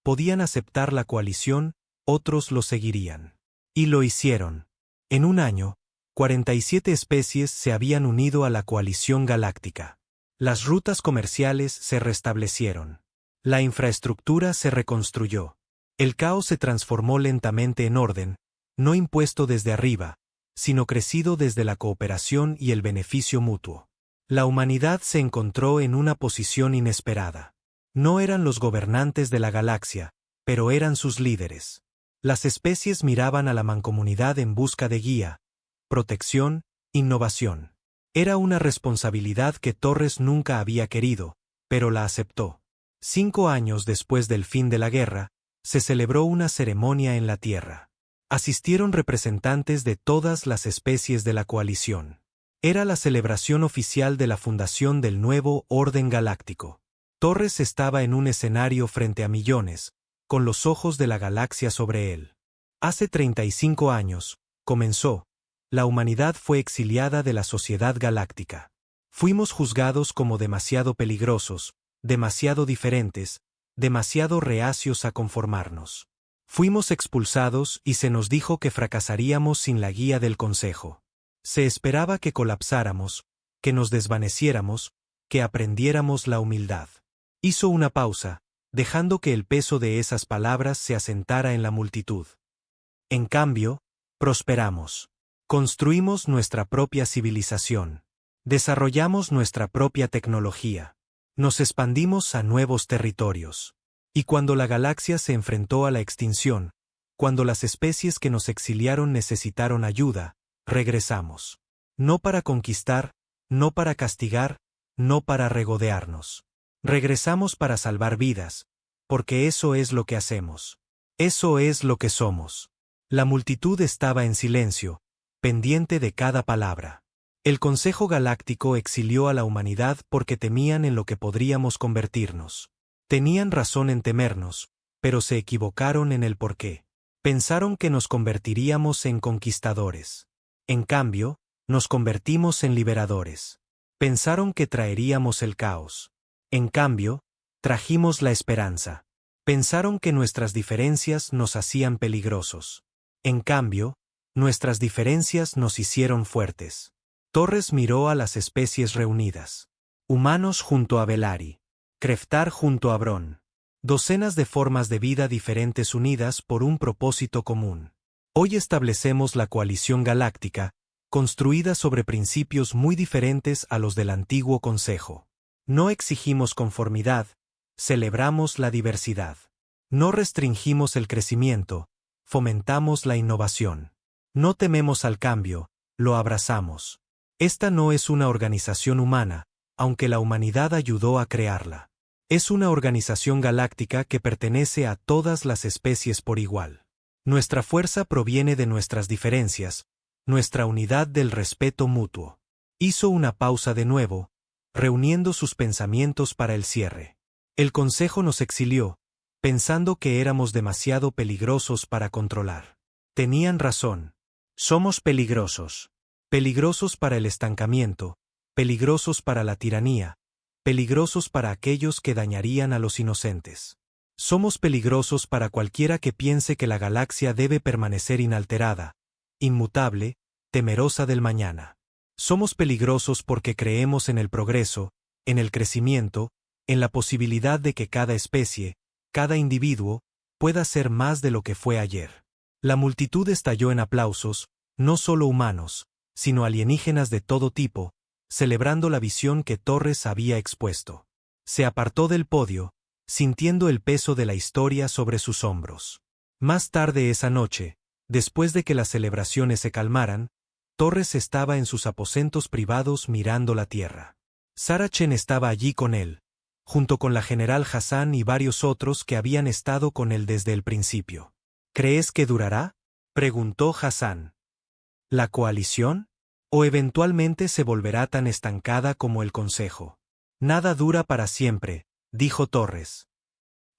podían aceptar la coalición, otros lo seguirían. Y lo hicieron. En un año, 47 especies se habían unido a la coalición galáctica. Las rutas comerciales se restablecieron. La infraestructura se reconstruyó. El caos se transformó lentamente en orden, no impuesto desde arriba, sino crecido desde la cooperación y el beneficio mutuo. La humanidad se encontró en una posición inesperada. No eran los gobernantes de la galaxia, pero eran sus líderes. Las especies miraban a la mancomunidad en busca de guía, protección, innovación. Era una responsabilidad que Torres nunca había querido, pero la aceptó. 5 años después del fin de la guerra, se celebró una ceremonia en la Tierra. Asistieron representantes de todas las especies de la coalición. Era la celebración oficial de la fundación del nuevo orden galáctico. Torres estaba en un escenario frente a millones, con los ojos de la galaxia sobre él. Hace 35 años, comenzó, la humanidad fue exiliada de la sociedad galáctica. Fuimos juzgados como demasiado peligrosos, demasiado diferentes, demasiado reacios a conformarnos. Fuimos expulsados y se nos dijo que fracasaríamos sin la guía del Consejo. Se esperaba que colapsáramos, que nos desvaneciéramos, que aprendiéramos la humildad. Hizo una pausa, dejando que el peso de esas palabras se asentara en la multitud. En cambio, prosperamos. Construimos nuestra propia civilización. Desarrollamos nuestra propia tecnología. Nos expandimos a nuevos territorios. Y cuando la galaxia se enfrentó a la extinción, cuando las especies que nos exiliaron necesitaron ayuda, regresamos. No para conquistar, no para castigar, no para regodearnos. Regresamos para salvar vidas, porque eso es lo que hacemos. Eso es lo que somos. La multitud estaba en silencio, pendiente de cada palabra. El Consejo Galáctico exilió a la humanidad porque temían en lo que podríamos convertirnos. Tenían razón en temernos, pero se equivocaron en el porqué. Pensaron que nos convertiríamos en conquistadores. En cambio, nos convertimos en liberadores. Pensaron que traeríamos el caos. En cambio, trajimos la esperanza. Pensaron que nuestras diferencias nos hacían peligrosos. En cambio, nuestras diferencias nos hicieron fuertes. Torres miró a las especies reunidas. Humanos junto a Velari. Creftar junto a Bron. Docenas de formas de vida diferentes unidas por un propósito común. Hoy establecemos la coalición galáctica, construida sobre principios muy diferentes a los del antiguo Consejo. No exigimos conformidad, celebramos la diversidad. No restringimos el crecimiento, fomentamos la innovación. No tememos al cambio, lo abrazamos. Esta no es una organización humana, aunque la humanidad ayudó a crearla. Es una organización galáctica que pertenece a todas las especies por igual. Nuestra fuerza proviene de nuestras diferencias, nuestra unidad del respeto mutuo. Hizo una pausa de nuevo, reuniendo sus pensamientos para el cierre. El Consejo nos exilió, pensando que éramos demasiado peligrosos para controlar. Tenían razón. Somos peligrosos. Peligrosos para el estancamiento, peligrosos para la tiranía, peligrosos para aquellos que dañarían a los inocentes. Somos peligrosos para cualquiera que piense que la galaxia debe permanecer inalterada, inmutable, temerosa del mañana. Somos peligrosos porque creemos en el progreso, en el crecimiento, en la posibilidad de que cada especie, cada individuo, pueda ser más de lo que fue ayer. La multitud estalló en aplausos, no solo humanos, sino alienígenas de todo tipo, celebrando la visión que Torres había expuesto. Se apartó del podio, sintiendo el peso de la historia sobre sus hombros. Más tarde esa noche, después de que las celebraciones se calmaran, Torres estaba en sus aposentos privados mirando la tierra. Sarah Chen estaba allí con él, junto con la general Hassan y varios otros que habían estado con él desde el principio. ¿Crees que durará?, preguntó Hassan. ¿La coalición? ¿O eventualmente se volverá tan estancada como el Consejo? Nada dura para siempre, dijo Torres.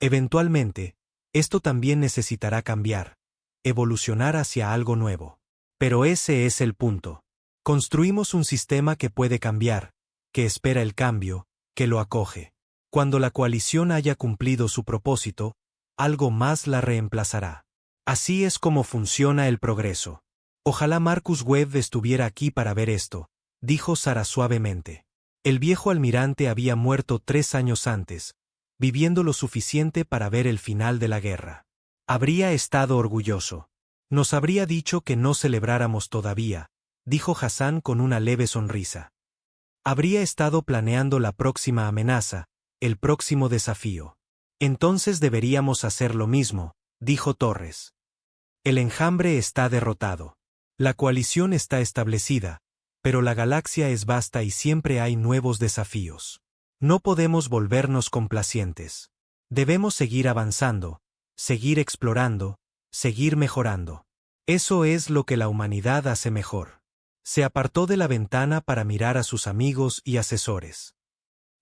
Eventualmente, esto también necesitará cambiar, evolucionar hacia algo nuevo. Pero ese es el punto. Construimos un sistema que puede cambiar, que espera el cambio, que lo acoge. Cuando la coalición haya cumplido su propósito, algo más la reemplazará. Así es como funciona el progreso. Ojalá Marcus Webb estuviera aquí para ver esto, dijo Sarah suavemente. El viejo almirante había muerto 3 años antes, viviendo lo suficiente para ver el final de la guerra. Habría estado orgulloso. Nos habría dicho que no celebráramos todavía, dijo Hassan con una leve sonrisa. Habría estado planeando la próxima amenaza, el próximo desafío. Entonces deberíamos hacer lo mismo, dijo Torres. El enjambre está derrotado. La coalición está establecida, pero la galaxia es vasta y siempre hay nuevos desafíos. No podemos volvernos complacientes. Debemos seguir avanzando, seguir explorando, seguir mejorando. Eso es lo que la humanidad hace mejor. Se apartó de la ventana para mirar a sus amigos y asesores.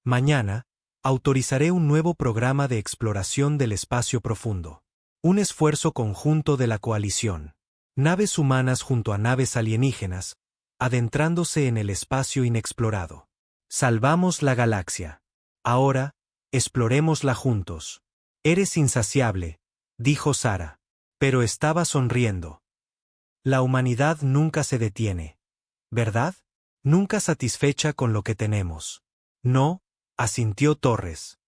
Mañana, autorizaré un nuevo programa de exploración del espacio profundo. Un esfuerzo conjunto de la coalición. Naves humanas junto a naves alienígenas, adentrándose en el espacio inexplorado. Salvamos la galaxia. Ahora, explorémosla juntos. Eres insaciable, dijo Sarah. Pero estaba sonriendo. La humanidad nunca se detiene. ¿Verdad? Nunca satisfecha con lo que tenemos. No, asintió Torres.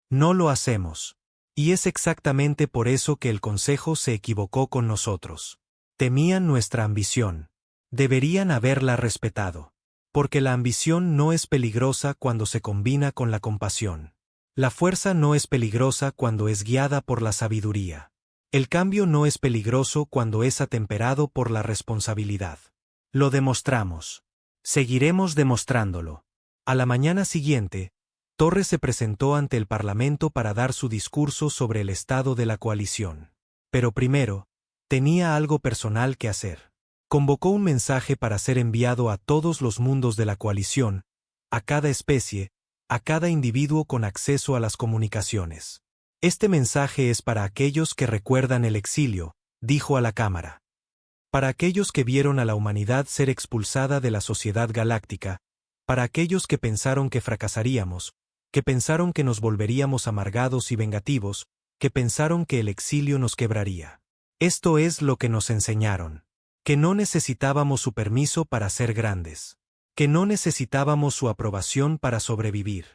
No lo hacemos. Y es exactamente por eso que el Consejo se equivocó con nosotros. Temían nuestra ambición. Deberían haberla respetado. Porque la ambición no es peligrosa cuando se combina con la compasión. La fuerza no es peligrosa cuando es guiada por la sabiduría. El cambio no es peligroso cuando es atemperado por la responsabilidad. Lo demostramos. Seguiremos demostrándolo. A la mañana siguiente, Torres se presentó ante el Parlamento para dar su discurso sobre el estado de la coalición. Pero primero, tenía algo personal que hacer. Convocó un mensaje para ser enviado a todos los mundos de la coalición, a cada especie, a cada individuo con acceso a las comunicaciones. Este mensaje es para aquellos que recuerdan el exilio, dijo a la Cámara. Para aquellos que vieron a la humanidad ser expulsada de la sociedad galáctica, para aquellos que pensaron que fracasaríamos, que pensaron que nos volveríamos amargados y vengativos, que pensaron que el exilio nos quebraría. Esto es lo que nos enseñaron. Que no necesitábamos su permiso para ser grandes. Que no necesitábamos su aprobación para sobrevivir.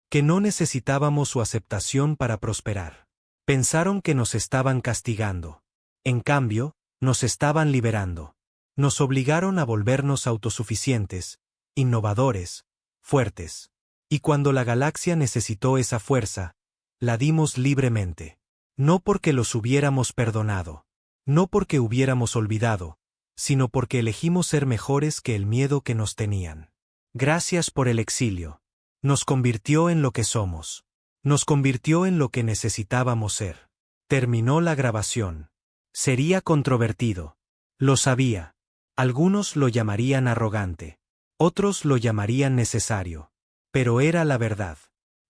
Que no necesitábamos su aceptación para prosperar. Pensaron que nos estaban castigando. En cambio, nos estaban liberando. Nos obligaron a volvernos autosuficientes, innovadores, fuertes. Y cuando la galaxia necesitó esa fuerza, la dimos libremente. No porque los hubiéramos perdonado. No porque hubiéramos olvidado, sino porque elegimos ser mejores que el miedo que nos tenían. Gracias por el exilio. Nos convirtió en lo que somos. Nos convirtió en lo que necesitábamos ser. Terminó la grabación. Sería controvertido. Lo sabía. Algunos lo llamarían arrogante. Otros lo llamarían necesario. Pero era la verdad.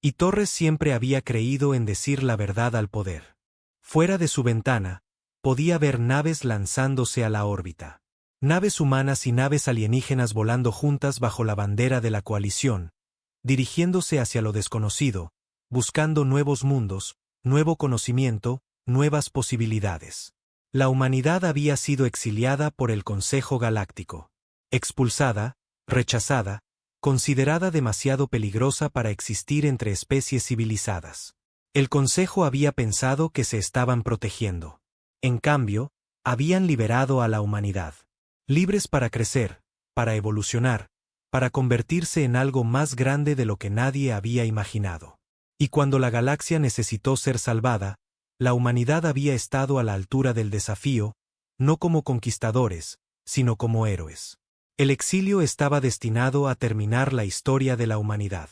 Y Torres siempre había creído en decir la verdad al poder. Fuera de su ventana, podía ver naves lanzándose a la órbita. Naves humanas y naves alienígenas volando juntas bajo la bandera de la coalición, dirigiéndose hacia lo desconocido, buscando nuevos mundos, nuevo conocimiento, nuevas posibilidades. La humanidad había sido exiliada por el Consejo Galáctico. Expulsada, rechazada, considerada demasiado peligrosa para existir entre especies civilizadas. El Consejo había pensado que se estaban protegiendo. En cambio, habían liberado a la humanidad. Libres para crecer, para evolucionar, para convertirse en algo más grande de lo que nadie había imaginado. Y cuando la galaxia necesitó ser salvada, la humanidad había estado a la altura del desafío, no como conquistadores, sino como héroes. El exilio estaba destinado a terminar la historia de la humanidad.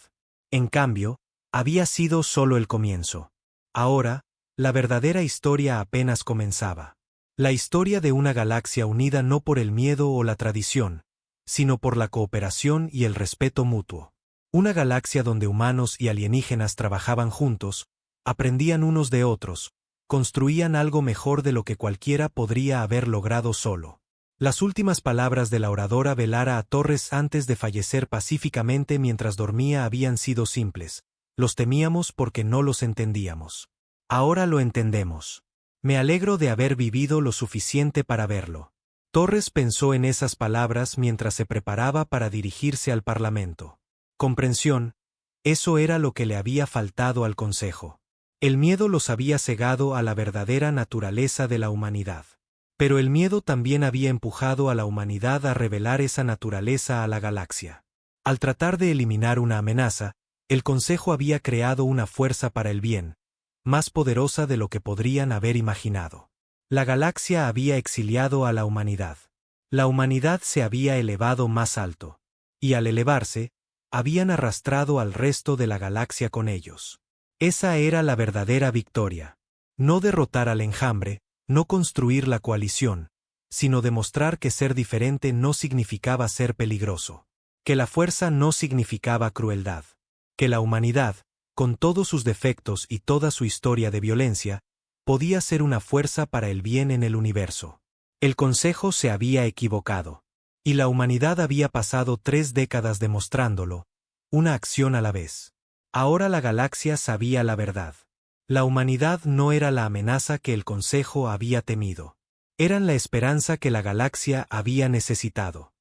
En cambio, había sido solo el comienzo. Ahora, la verdadera historia apenas comenzaba. La historia de una galaxia unida no por el miedo o la tradición, sino por la cooperación y el respeto mutuo. Una galaxia donde humanos y alienígenas trabajaban juntos, aprendían unos de otros, construían algo mejor de lo que cualquiera podría haber logrado solo. Las últimas palabras de la oradora velara a Torres antes de fallecer pacíficamente mientras dormía habían sido simples. Los temíamos porque no los entendíamos. Ahora lo entendemos. Me alegro de haber vivido lo suficiente para verlo. Torres pensó en esas palabras mientras se preparaba para dirigirse al Parlamento. Comprensión, eso era lo que le había faltado al Consejo. El miedo los había cegado a la verdadera naturaleza de la humanidad. Pero el miedo también había empujado a la humanidad a revelar esa naturaleza a la galaxia. Al tratar de eliminar una amenaza, el Consejo había creado una fuerza para el bien, más poderosa de lo que podrían haber imaginado. La galaxia había exiliado a la humanidad. La humanidad se había elevado más alto. Y al elevarse, habían arrastrado al resto de la galaxia con ellos. Esa era la verdadera victoria. No derrotar al enjambre, no construir la coalición, sino demostrar que ser diferente no significaba ser peligroso. Que la fuerza no significaba crueldad. Que la humanidad, con todos sus defectos y toda su historia de violencia, podía ser una fuerza para el bien en el universo. El Consejo se había equivocado. Y la humanidad había pasado 3 décadas demostrándolo, una acción a la vez. Ahora la galaxia sabía la verdad. La humanidad no era la amenaza que el Consejo había temido. Eran la esperanza que la galaxia había necesitado.